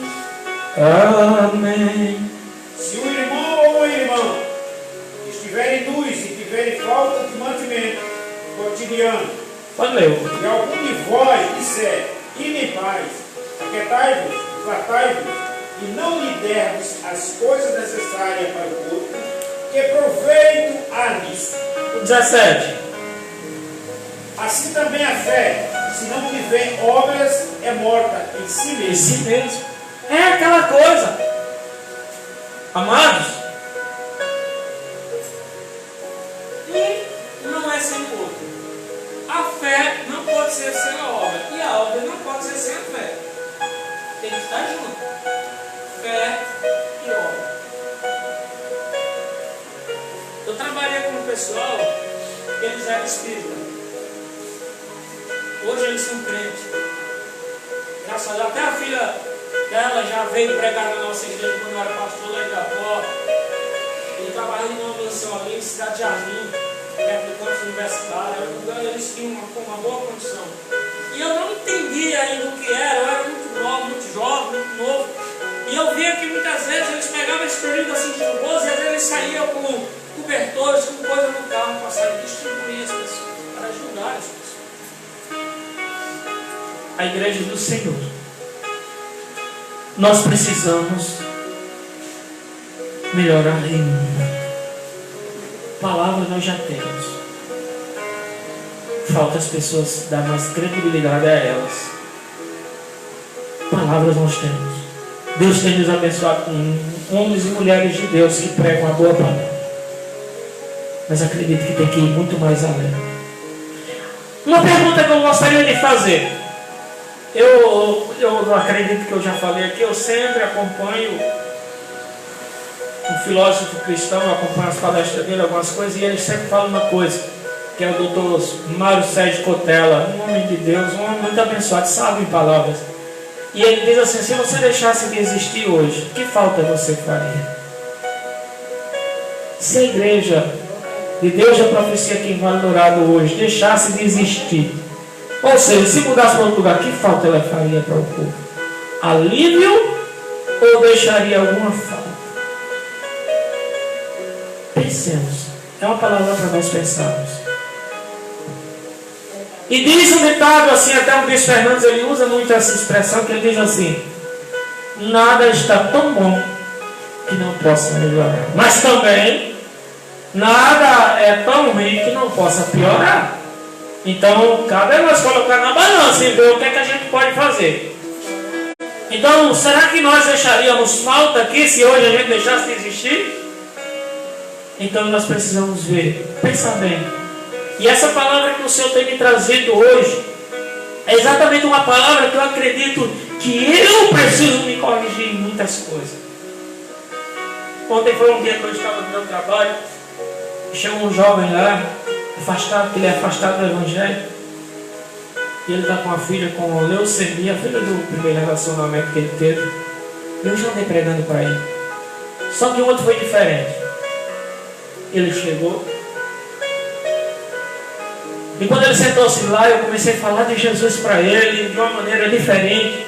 Amém. Se um irmão ou uma irmã estiverem nus e tiverem falta de mantimento cotidiano, Pode ler. e algum de vós disser, ide em paz, aquietai-vos, tratai-vos, e não lhe dermos as coisas necessárias para o corpo, que proveito há nisso. O 17. Assim também a fé, se não tiver obras, é morta em si mesma. Em si mesmo. É aquela coisa. Amados, um não é sem o outro. A fé não pode ser sem a obra. E a obra não pode ser sem a fé. Tem que estar junto. Fé e obra. Eu trabalhei com um pessoal, eles eram espíritas. Hoje eles são crentes. Graças a Deus, até a filha dela já veio pregar na nossa igreja quando eu era pastor lá em Capó. Ele trabalhava em uma mansão ali em Cidade de Jardim, perto do campus universitário. Eles tinham uma boa condição. E eu não entendia ainda o que era, eu era muito novo, muito jovem, muito novo. E eu via que muitas vezes eles pegavam esse período assim de chuvoso e às vezes eles saíam com cobertores, com coisa no carro para sair distribuir as pessoas, para ajudar as pessoas. A igreja do Senhor. Nós precisamos melhorar ainda. Palavras nós já temos. Falta as pessoas dar mais credibilidade a elas. Palavras nós temos. Deus tem nos abençoado com homens e mulheres de Deus que pregam a boa palavra. Mas acredito que tem que ir muito mais além. Uma pergunta que eu gostaria de fazer. Eu acredito que eu já falei aqui, eu sempre acompanho um filósofo cristão, eu acompanho as palestras dele, algumas coisas, e ele sempre fala uma coisa, que é o doutor Mário Sérgio Cotella, um homem de Deus, um homem muito abençoado, sabe em palavras. E ele diz assim, se você deixasse de existir hoje, que falta você faria? Se a igreja de Deus da Profecia aqui em Vale Dourado hoje deixasse de existir, ou seja, se mudasse para outro lugar, que falta ela faria para o povo? Alívio ou deixaria alguma falta? Pensemos. É uma palavra para nós pensarmos. E diz um ditado assim, até o Bispo Fernandes, ele usa muito essa expressão, que ele diz assim, nada está tão bom que não possa melhorar. Mas também, nada é tão ruim que não possa piorar. Então, cabe a nós colocar na balança e ver o que é que a gente pode fazer. Então, será que nós deixaríamos falta aqui se hoje a gente deixasse de existir? Então nós precisamos ver, pensar bem. E essa palavra que o Senhor tem me trazido hoje é exatamente uma palavra que eu acredito que eu preciso me corrigir em muitas coisas. Ontem foi um dia que eu estava no meu trabalho, chegou um jovem lá, afastado, que ele é afastado do Evangelho, e ele está com uma filha com leucemia, a filha do primeiro relacionamento que ele teve. Eu já andei pregando para ele. Só que o outro foi diferente. Ele chegou, e quando ele sentou-se lá, eu comecei a falar de Jesus para ele de uma maneira diferente.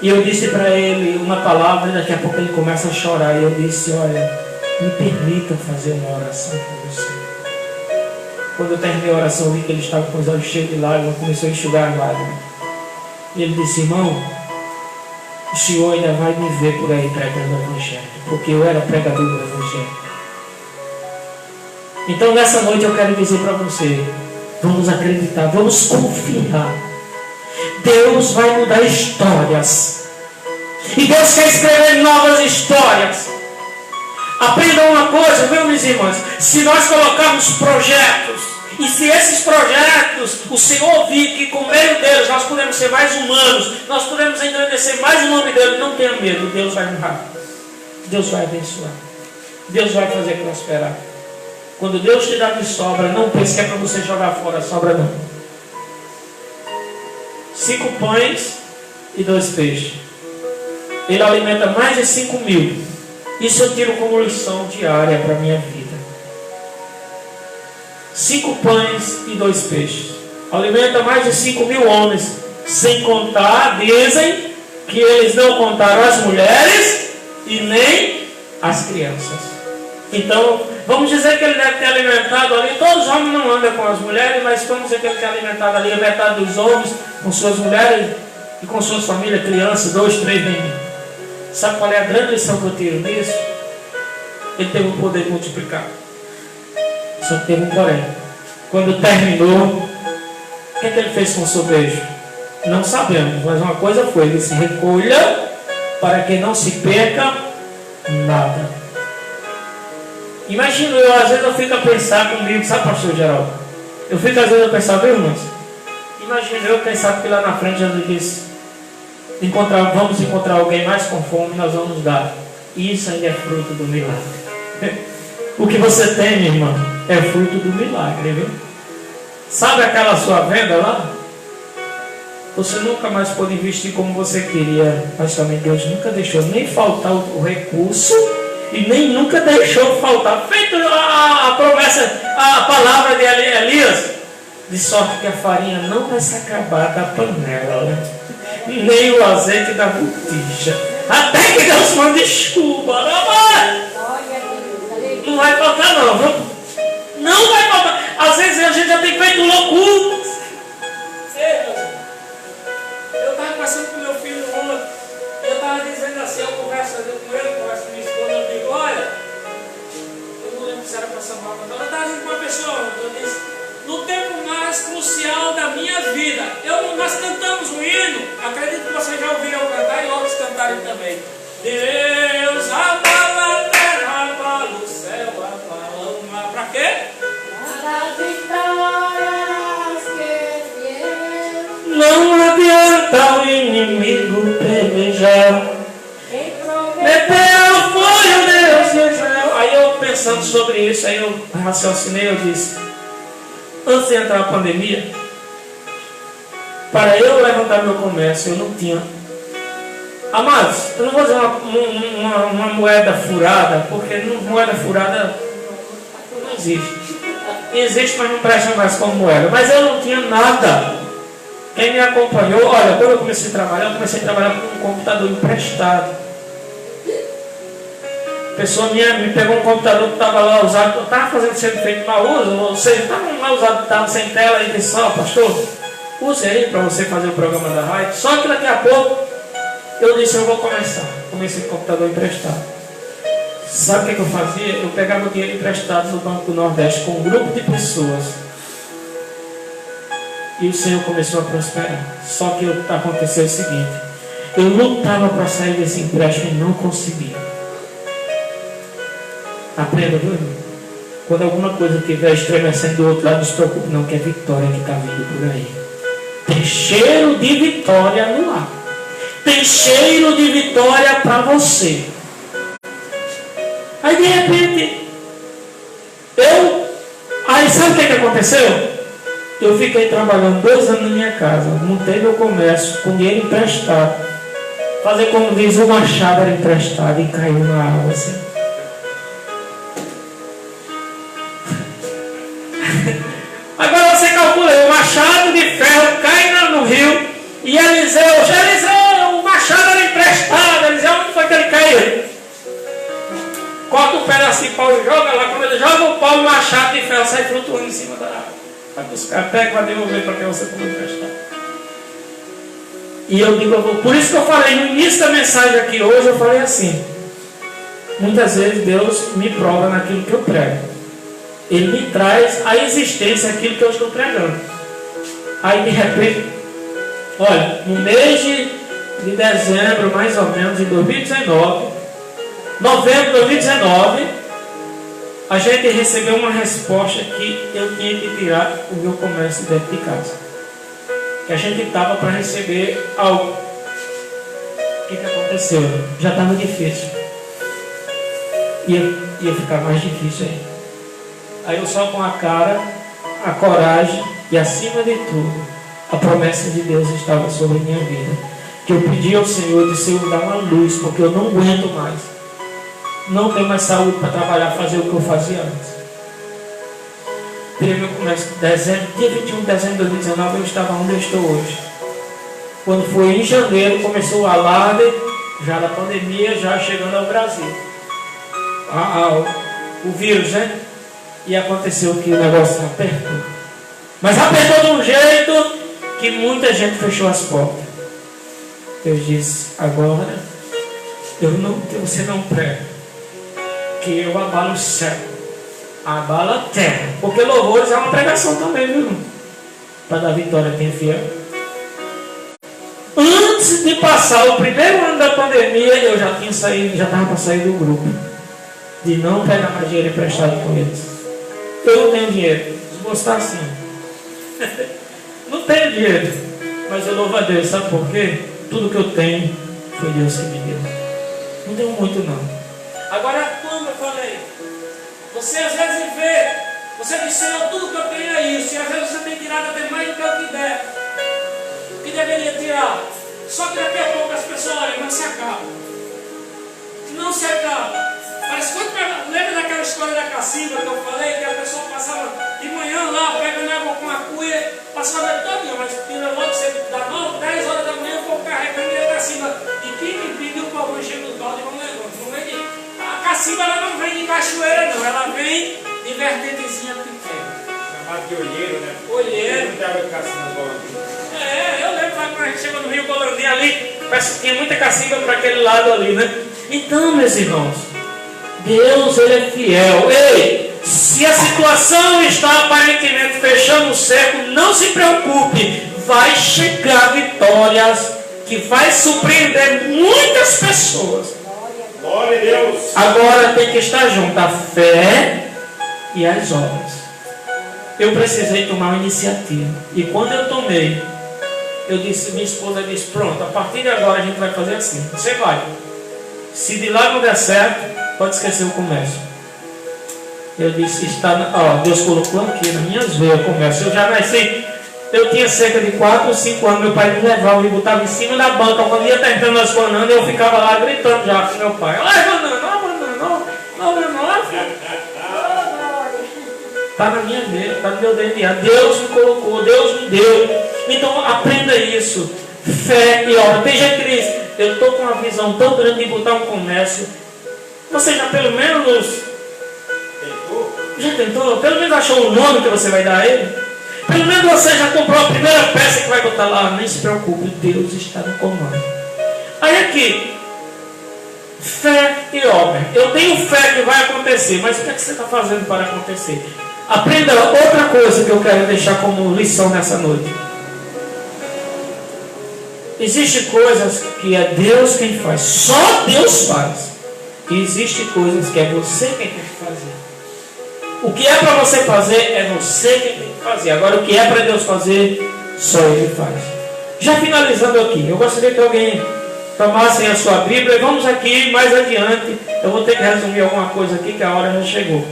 E eu disse para ele uma palavra, e daqui a pouco ele começa a chorar. E eu disse: olha, me permita fazer uma oração por você. Quando eu terminei a oração, eu vi que ele estava com os olhos cheios de lágrimas, começou a enxugar as lágrimas. E ele disse: irmão, o senhor ainda vai me ver por aí pregando o Evangelho, porque eu era pregador do Evangelho. Então nessa noite eu quero dizer para você, vamos acreditar, vamos confiar. Deus vai mudar histórias. E Deus quer escrever novas histórias. Aprendam uma coisa, viu, meus irmãos? Se nós colocarmos projetos, e se esses projetos, o Senhor ouvir que com meio deles nós podemos ser mais humanos, nós podemos engrandecer mais o nome dele, não tenha medo, Deus vai honrar. Deus vai abençoar. Deus vai fazer prosperar. Quando Deus te dá de sobra, não pense que é para você jogar fora a sobra, não. 5 pães e 2 peixes. Ele alimenta mais de 5.000. Isso eu tiro como lição diária para a minha vida. 5 pães e 2 peixes. Alimenta mais de 5.000 homens. Sem contar, dizem que eles não contaram as mulheres e nem as crianças. Então, vamos dizer que ele deve ter alimentado ali. Todos os homens não andam com as mulheres, mas vamos dizer que ele tem alimentado ali a metade dos homens com suas mulheres e com suas famílias, crianças, 2, 3 meninos. Sabe qual é a grande lição que eu tiro disso? Ele teve o poder de multiplicar. Só que teve um porém. Quando terminou, o que ele fez com o seu beijo? Não sabemos, mas uma coisa foi: ele se recolha para que não se perca nada. Imagino eu, às vezes eu fico a pensar comigo, sabe, pastor Geraldo? Eu fico às vezes a pensar, viu, irmãos? Imagino eu pensar que lá na frente Jesus disse: vamos encontrar alguém mais com fome, nós vamos dar. E isso ainda é fruto do milagre. O que você tem, minha irmã, é fruto do milagre, viu? Sabe aquela sua venda lá? Você nunca mais pôde investir como você queria, mas também Deus nunca deixou nem faltar o recurso e nem nunca deixou faltar. Feito a promessa, a palavra de Elias, de sorte que a farinha não vai se acabar da panela, né? Nem o azeite da botija, até que Deus mande chuva. Não vai faltar não, viu? Não vai faltar. Às vezes a gente já tem feito loucuras. Eu estava conversando com meu filho ontem, eu estava dizendo assim, eu converso com ele, converso com minha esposa, eu digo: olha, eu não lembro se era para Samuel, mas eu estava dizendo com uma pessoa, eu disse: no tempo mais crucial da minha vida, nós cantamos um hino, acredito que vocês já ouviram cantar e outros cantarem também. Deus abala a terra, abala o céu, abala o mar. Para quê? Não adianta o inimigo pelejar. Meteu foi o Deus de Israel. Aí eu pensando sobre isso, aí eu raciocinei, eu disse: antes de entrar a pandemia, para eu levantar meu comércio, eu não tinha. Amados, eu não vou dizer uma moeda furada, porque moeda furada não existe. Existe, mas não presta mais como moeda. Mas eu não tinha nada. Quem me acompanhou, olha, quando eu comecei a trabalhar com um computador emprestado. A pessoa me pegou um computador que estava lá usado, estava sendo feito mau uso, ou seja, estava mal usado, estava sem tela, e disse: ó, pastor, use aí para você fazer o programa da rádio. Só que daqui a pouco eu disse: eu vou começar. Comecei com o computador emprestado. Sabe o que eu fazia? Eu pegava o dinheiro emprestado no Banco do Nordeste com um grupo de pessoas. E o Senhor começou a prosperar. Só que aconteceu o seguinte: eu lutava para sair desse empréstimo e não conseguia. Aprenda, viu, irmão? Quando alguma coisa estiver estremecendo do outro lado, não se preocupe não, que é vitória que está vindo por aí. Tem cheiro de vitória no ar. Tem cheiro de vitória para você. Aí de repente, aí sabe o que aconteceu? Eu fiquei trabalhando 2 anos na minha casa, montei meu comércio com dinheiro emprestado. Fazer como diz, o machado era emprestado e caiu na água assim. Agora você calcula, o machado de ferro cai no rio e Eliseu, o machado era emprestado. Eliseu, onde foi que ele caiu? Corta um pedacinho de pau e joga lá. Quando ele joga o pau, o machado de ferro sai flutuando em cima da água. Vai buscar, pega e vai devolver para quem você pode emprestar. E eu digo, por isso que eu falei no início da mensagem aqui hoje, eu falei assim: muitas vezes Deus me prova naquilo que eu prego. Ele me traz à existência aquilo que eu estou pregando. Aí de repente, olha, no mês de dezembro, mais ou menos, de 2019, novembro de 2019, a gente recebeu uma resposta que eu tinha que tirar o meu comércio dentro de casa. Que a gente estava para receber algo. O que aconteceu? Já estava difícil. Ia ficar mais difícil ainda. Aí eu só com a cara, a coragem e acima de tudo, a promessa de Deus estava sobre a minha vida. Que eu pedi ao Senhor de Senhor dar uma luz, porque eu não aguento mais. Não tenho mais saúde para trabalhar, fazer o que eu fazia antes. Tirei meu comércio em dezembro, dia 21 de dezembro de 2019, eu estava onde eu estou hoje. Quando foi em janeiro, começou o alarde, já da pandemia, já chegando ao Brasil. O vírus, né? E aconteceu que o negócio apertou. Mas apertou de um jeito que muita gente fechou as portas. Deus disse, agora você não prega, que eu abalo o céu, abalo a terra. Porque louvores é uma pregação também, viu? Para dar vitória a quem é fiel. Antes de passar o primeiro ano da pandemia, eu já tinha saído, já estava para sair do grupo. De não pegar mais dinheiro emprestado com eles. Eu não tenho dinheiro, vou estar assim. Não tenho dinheiro, mas eu louvo a Deus, sabe por quê? Tudo que eu tenho foi Deus que me deu. Não deu muito não. Agora como eu falei, você às vezes vê, você diz, Senhor, tudo que eu tenho é isso, e às vezes você tem tirado até mais do que eu que der. O que deveria tirar? Só que daqui a pouco as pessoas olham, não se acaba. Não se acaba. Mas lembra daquela história da cacimba que eu falei, que a pessoa passava de manhã lá, pegando água com a cuia, passava todinha, mas tira logo cedo, da 9, 10 horas da manhã, eu vou carregando a cacimba. E quem me pediu para eu encher no balde, não vem de. A cacimba ela não vem de cachoeira, não, ela vem de vertentezinha pequena. Chamado de olheiro, né? Olheiro. Não tava cacimba agora. Eu lembro lá quando a gente chegou no Rio Colorinha ali, parece que tinha muita cacimba para aquele lado ali, né? Então, meus irmãos, Deus, Ele é fiel. Ei, se a situação está aparentemente fechando o cerco, não se preocupe. Vai chegar vitórias que vai surpreender muitas pessoas. Glória a Deus. Agora tem que estar junto a fé e as obras. Eu precisei tomar uma iniciativa. E quando eu tomei, minha esposa disse, pronto, a partir de agora a gente vai fazer assim. Você vai. Se de lá não der certo, pode esquecer o comércio. Eu disse, Deus colocou aqui nas minhas veias o comércio. Eu já nasci, eu tinha cerca de 4 ou 5 anos, meu pai me levava, me botava em cima da banca, quando ia estar entrando nas bananas, eu ficava lá gritando já com meu pai. Olha banana, está na minha veia, está no meu DNA. Deus me colocou, Deus me deu. Então aprenda isso. Fé e obra. Tem gente que diz, eu estou com uma visão tão grande de botar um comércio. Você já pelo menos tentou? Pelo menos achou o nome que você vai dar a ele? Pelo menos você já comprou a primeira peça que vai botar lá? Nem se preocupe, Deus está no comando. Aí aqui, fé e obra. Eu tenho fé que vai acontecer, mas o que é que você está fazendo para acontecer? Aprenda outra coisa que eu quero deixar como lição nessa noite. Existem coisas que é Deus quem faz, só Deus faz. que existem coisas que é você quem tem que fazer. O que é para você fazer é você quem tem que fazer. Agora o que é para Deus fazer, só Ele faz. Já finalizando aqui, eu gostaria que alguém tomasse a sua Bíblia e vamos aqui mais adiante. Eu vou ter que resumir alguma coisa aqui que a hora já chegou.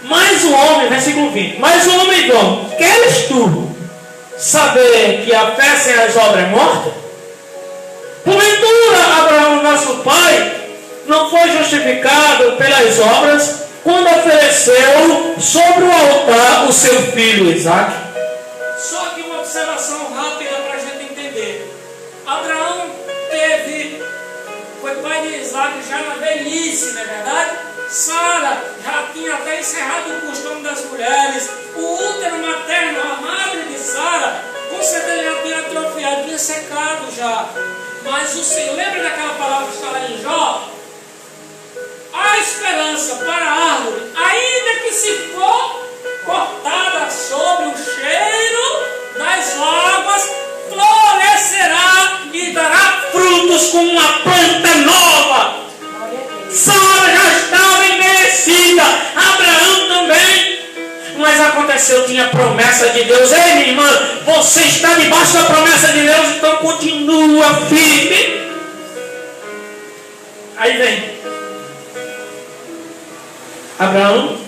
Mas o homem, versículo 20, mas o homem bom, queres tu saber que a fé sem as obras é morta? Porventura, Abraão, nosso pai, não foi justificado pelas obras quando ofereceu sobre o altar o seu filho Isaque? Só que uma observação rápida para a gente entender. Abraão foi pai de Isaque já na velhice, não é verdade? Sara já tinha até encerrado o costume das mulheres. O útero materno, a madre de Sara, com certeza já tinha atrofiado, tinha secado já. Mas o Senhor, lembra daquela palavra que está lá em Jó? A esperança para a árvore, ainda que se for cortada sobre o cheiro das águas, florescerá e dará frutos como uma planta nova. Sara já estava envelhecida, Abraão também. Mas aconteceu, tinha promessa de Deus. Ei, minha irmã, você está debaixo da promessa de Deus, então continua firme. Aí vem Abraão,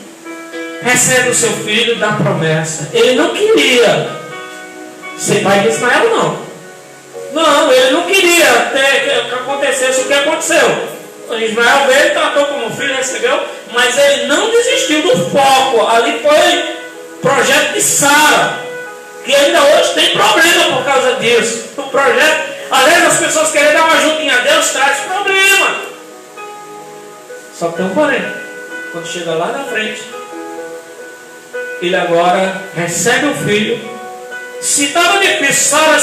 recebe o seu filho da promessa. Ele não queria ser pai de Ismael, não. Não, ele não queria que acontecesse o que aconteceu. Ismael veio, tratou como filho, recebeu, mas ele não desistiu do foco. Ali foi projeto de Sara, que ainda hoje tem problema por causa disso. O projeto, às vezes as pessoas querem dar uma ajudinha a Deus, traz problema. Só que tem um porém. Quando chega lá na frente, ele agora recebe o filho. Se estava difícil Sara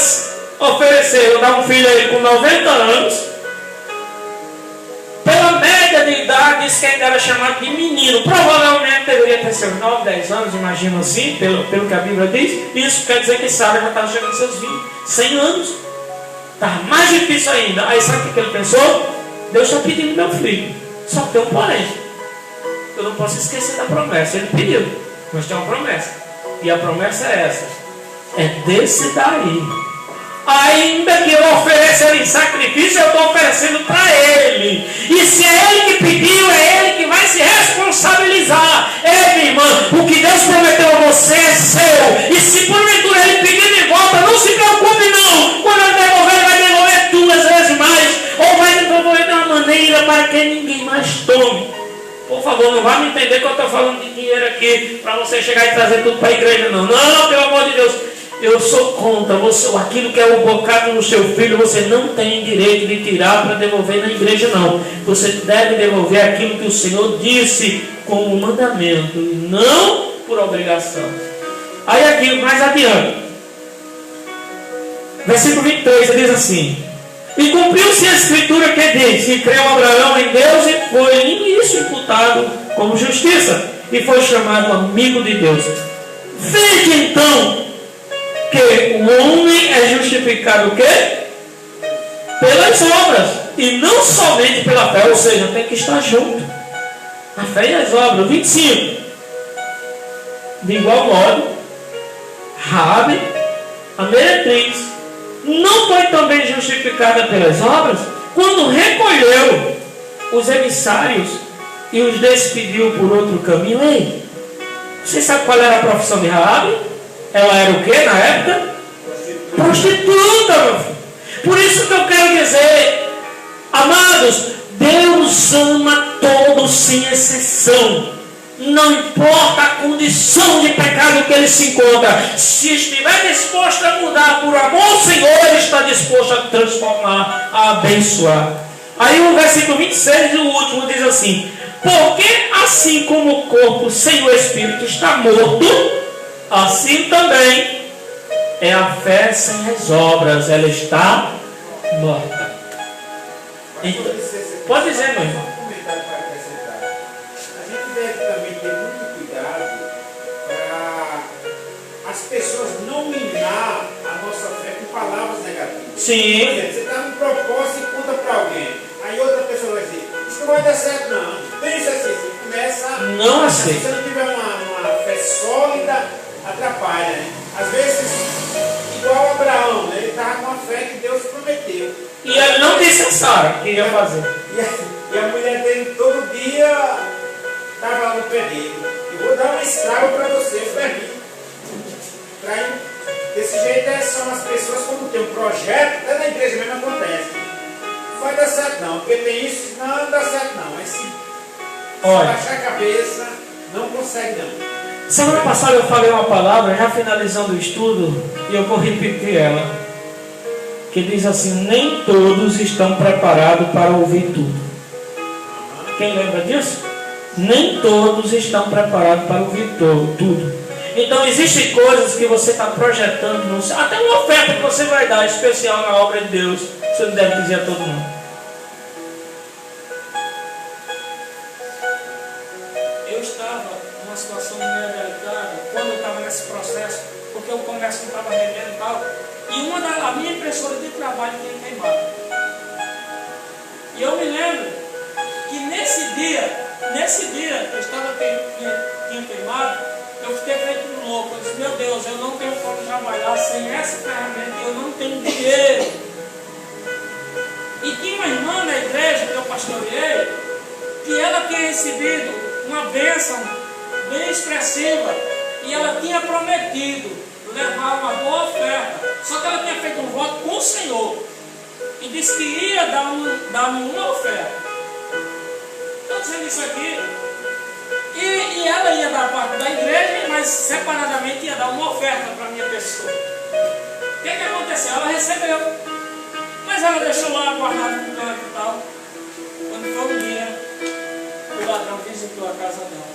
oferecer, dar um filho a ele com 90 anos, pela média de idade, diz que ainda era chamado de menino. Provavelmente deveria ter seus 9, 10 anos, imagino assim, pelo que a Bíblia diz. Isso quer dizer que Sara já estava chegando aos seus 100 anos. Estava mais difícil ainda. Aí sabe o que ele pensou? Deus está pedindo meu filho. Só tem um porém. Eu não posso esquecer da promessa. Ele pediu, mas tem uma promessa. E a promessa é essa: é desse daí. Ainda que eu ofereça ele em sacrifício, eu estou oferecendo para ele. E se é ele que pediu, é ele que vai se responsabilizar. Ei, minha irmã, o que Deus prometeu a você é seu. E se porventura ele pedir de volta, não se preocupe não. Quando ele devolver, ele vai devolver 2 vezes mais. Ou vai devolver de uma maneira para que ninguém mais tome. Por favor, não vá me entender que eu estou falando de dinheiro aqui para você chegar e trazer tudo para a igreja, não. Não, pelo amor de Deus. Eu sou contra você, aquilo que é o bocado no seu filho, você não tem direito de tirar para devolver na igreja, não. Você deve devolver aquilo que o Senhor disse como mandamento, não por obrigação. Aí aqui, mais adiante, versículo 23, ele diz assim: e cumpriu-se a escritura que diz, e creu Abraão em Deus e foi isso imputado como justiça, e foi chamado amigo de Deus. Veja então que o homem é justificado o quê? Pelas obras, e não somente pela fé, ou seja, tem que estar junto. A fé e as obras. 25. De igual modo, Raabe, a meretriz, não foi também justificada pelas obras quando recolheu os emissários e os despediu por outro caminho? Ei, você sabe qual era a profissão de Raabe? Ela era o que na época? Prostituta, meu filho. Por isso que eu quero dizer, amados, Deus ama todos sem exceção. Não importa a condição de pecado que ele se encontra. Se estiver disposto a mudar por amor ao Senhor, ele está disposto a transformar, a abençoar. Aí o versículo 26 e o último diz assim: porque assim como o corpo sem o Espírito está morto, assim também é a fé sem as obras, ela está morta. Então, pode dizer, meu irmão. Um comentário para acrescentar. A gente deve também ter muito cuidado para as pessoas não minar a nossa fé com palavras negativas. Sim. Por exemplo, você está num propósito e conta para alguém. Aí outra pessoa vai dizer: não vai dar certo não. Pensa assim, você começa a... Não aceita. Se você não tiver uma fé sólida, atrapalha, né? Às vezes, igual Abraão, né? Ele estava com a fé que Deus prometeu. E ele não disse a Sara que ia fazer. E a mulher dele todo dia estava lá no pé dele. Eu vou dar uma escrava para você, para mim. Desse jeito são as pessoas quando tem um projeto, até na igreja mesmo acontece. Não vai dar certo não, porque tem isso, não dá certo não. Mas se baixar a cabeça, não consegue não. Semana passada eu falei uma palavra, já finalizando o estudo, e eu vou repetir ela. Que diz assim: nem todos estão preparados para ouvir tudo. Quem lembra disso? Nem todos estão preparados para ouvir tudo. Então existem coisas que você está projetando, até uma oferta que você vai dar especial na obra de Deus, você não deve dizer a todo mundo. Eu estava numa situação meio delicada quando eu estava nesse processo, porque o comércio não estava rendendo e tal, e a minha impressora de trabalho tinha queimado. E eu me lembro que nesse dia que eu estava tinha queimado, eu fiquei feito um louco. Eu disse: meu Deus, eu não tenho como trabalhar sem essa ferramenta, eu não tenho dinheiro. E tinha uma irmã na igreja que eu pastoreei, que ela tinha recebido uma bênção bem expressiva, e ela tinha prometido levar uma boa oferta. Só que ela tinha feito um voto com o Senhor e disse que ia dar-me uma oferta. Estou dizendo isso aqui. E ela ia dar parte da igreja, mas separadamente ia dar uma oferta para a minha pessoa. O que aconteceu? Ela recebeu, mas ela deixou lá guardado no canto e tal. Quando foi um dia, o ladrão visitou a casa dela.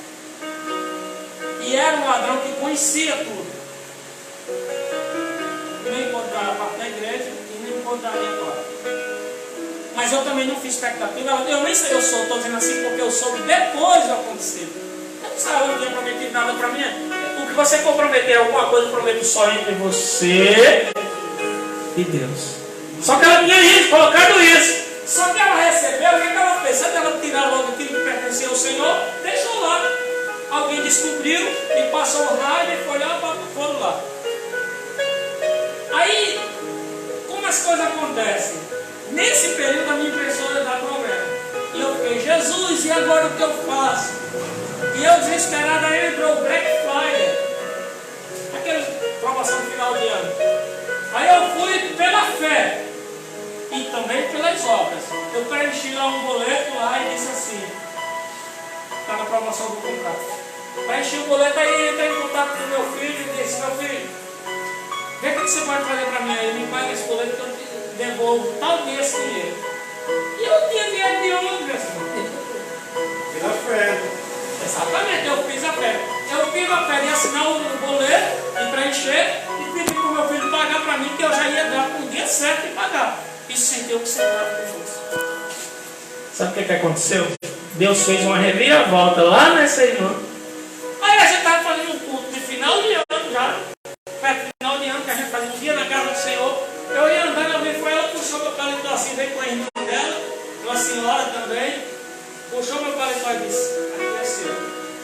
E era um ladrão que conhecia tudo. Não encontrava a parte da igreja e não encontraria agora. Mas eu também não fiz expectativa. Eu nem sei, estou dizendo assim porque eu soube depois do acontecido. Eu não sabia, eu não tinha prometido nada para mim. O que você comprometer, alguma coisa, prometo só entre você e Deus. Só que ela tinha isso, colocado isso. Só que ela recebeu, o que ela fez? Sabe ela tirar logo aquilo que pertencia ao Senhor? Deixou lá. Alguém descobriu e passou o raio e foi lá, foram lá. Aí, como as coisas acontecem? Nesse período a minha impressora dá problema. E eu fiquei: Jesus, e agora o que eu faço? E eu desesperado, aí entrou o Black Friday, aquela promoção no final de ano. Aí eu fui pela fé e também pelas obras. Eu preenchi lá um boleto lá e disse assim: está na promoção, vou comprar. Preenchi o boleto, aí entrei em contato com o meu filho e disse: meu filho, vê o que você pode fazer para mim aí, me paga esse boleto que eu te devolvo tal dia esse dinheiro. E eu não tinha dinheiro de onde, meu senhor? Pela fé. Exatamente, eu fiz a fé. Eu fiz a fé de assinar o boleto, de preencher e pedir para o meu filho pagar para mim, que eu já ia dar para o dia certo e pagar. Isso sem ter o que sentar com você. Sabe o que aconteceu? Deus fez uma reviravolta lá nessa irmã. Aí a gente estava fazendo um culto de final de ano já. Perto do final de ano, que a gente fazia um dia na casa do Senhor. Eu ia andando, eu vi, foi ela, puxou meu paletó assim, veio com a irmã dela, uma senhora também, puxou meu paletó e disse: aqui é seu.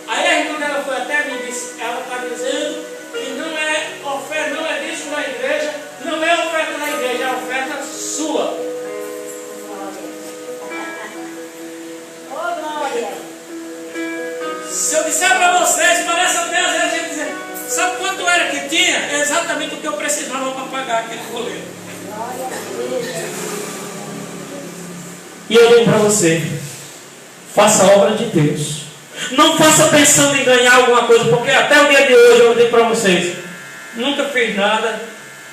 Aí a irmã dela foi até mim e disse: ela está dizendo que não é oferta, não é dízimo da igreja, não é oferta da igreja, é oferta sua. Se eu disser para vocês, parece até às vezes a gente dizer: sabe quanto era que tinha? É exatamente o que eu precisava para pagar aquele boleto. E eu digo para você: faça a obra de Deus. Não faça pensando em ganhar alguma coisa, porque até o dia de hoje eu digo para vocês: nunca fiz nada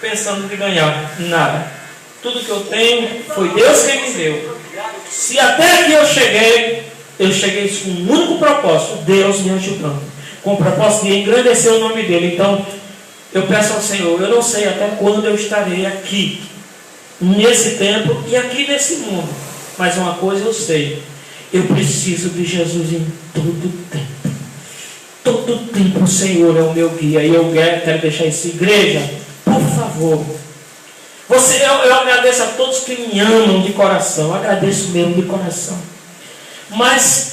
pensando em ganhar nada. Tudo que eu tenho foi Deus quem me deu. Se até aqui eu cheguei com um único propósito: Deus me ajudando, com o propósito de engrandecer o nome dele. Então eu peço ao Senhor, eu não sei até quando eu estarei aqui, nesse tempo e aqui nesse mundo, mas uma coisa eu sei: eu preciso de Jesus em todo tempo. Todo tempo o Senhor é o meu guia. E eu quero deixar isso. Igreja, por favor, eu agradeço a todos que me amam de coração. Agradeço mesmo de coração. Mas,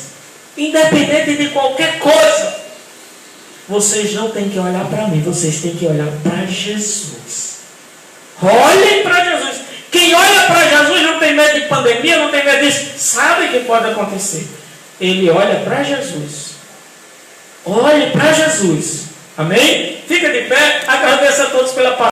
independente de qualquer coisa, vocês não têm que olhar para mim, vocês têm que olhar para Jesus. Olhem para Jesus. Quem olha para Jesus não tem medo de pandemia, não tem medo disso, sabe que pode acontecer. Ele olha para Jesus. Olhe para Jesus. Amém? Fica de pé.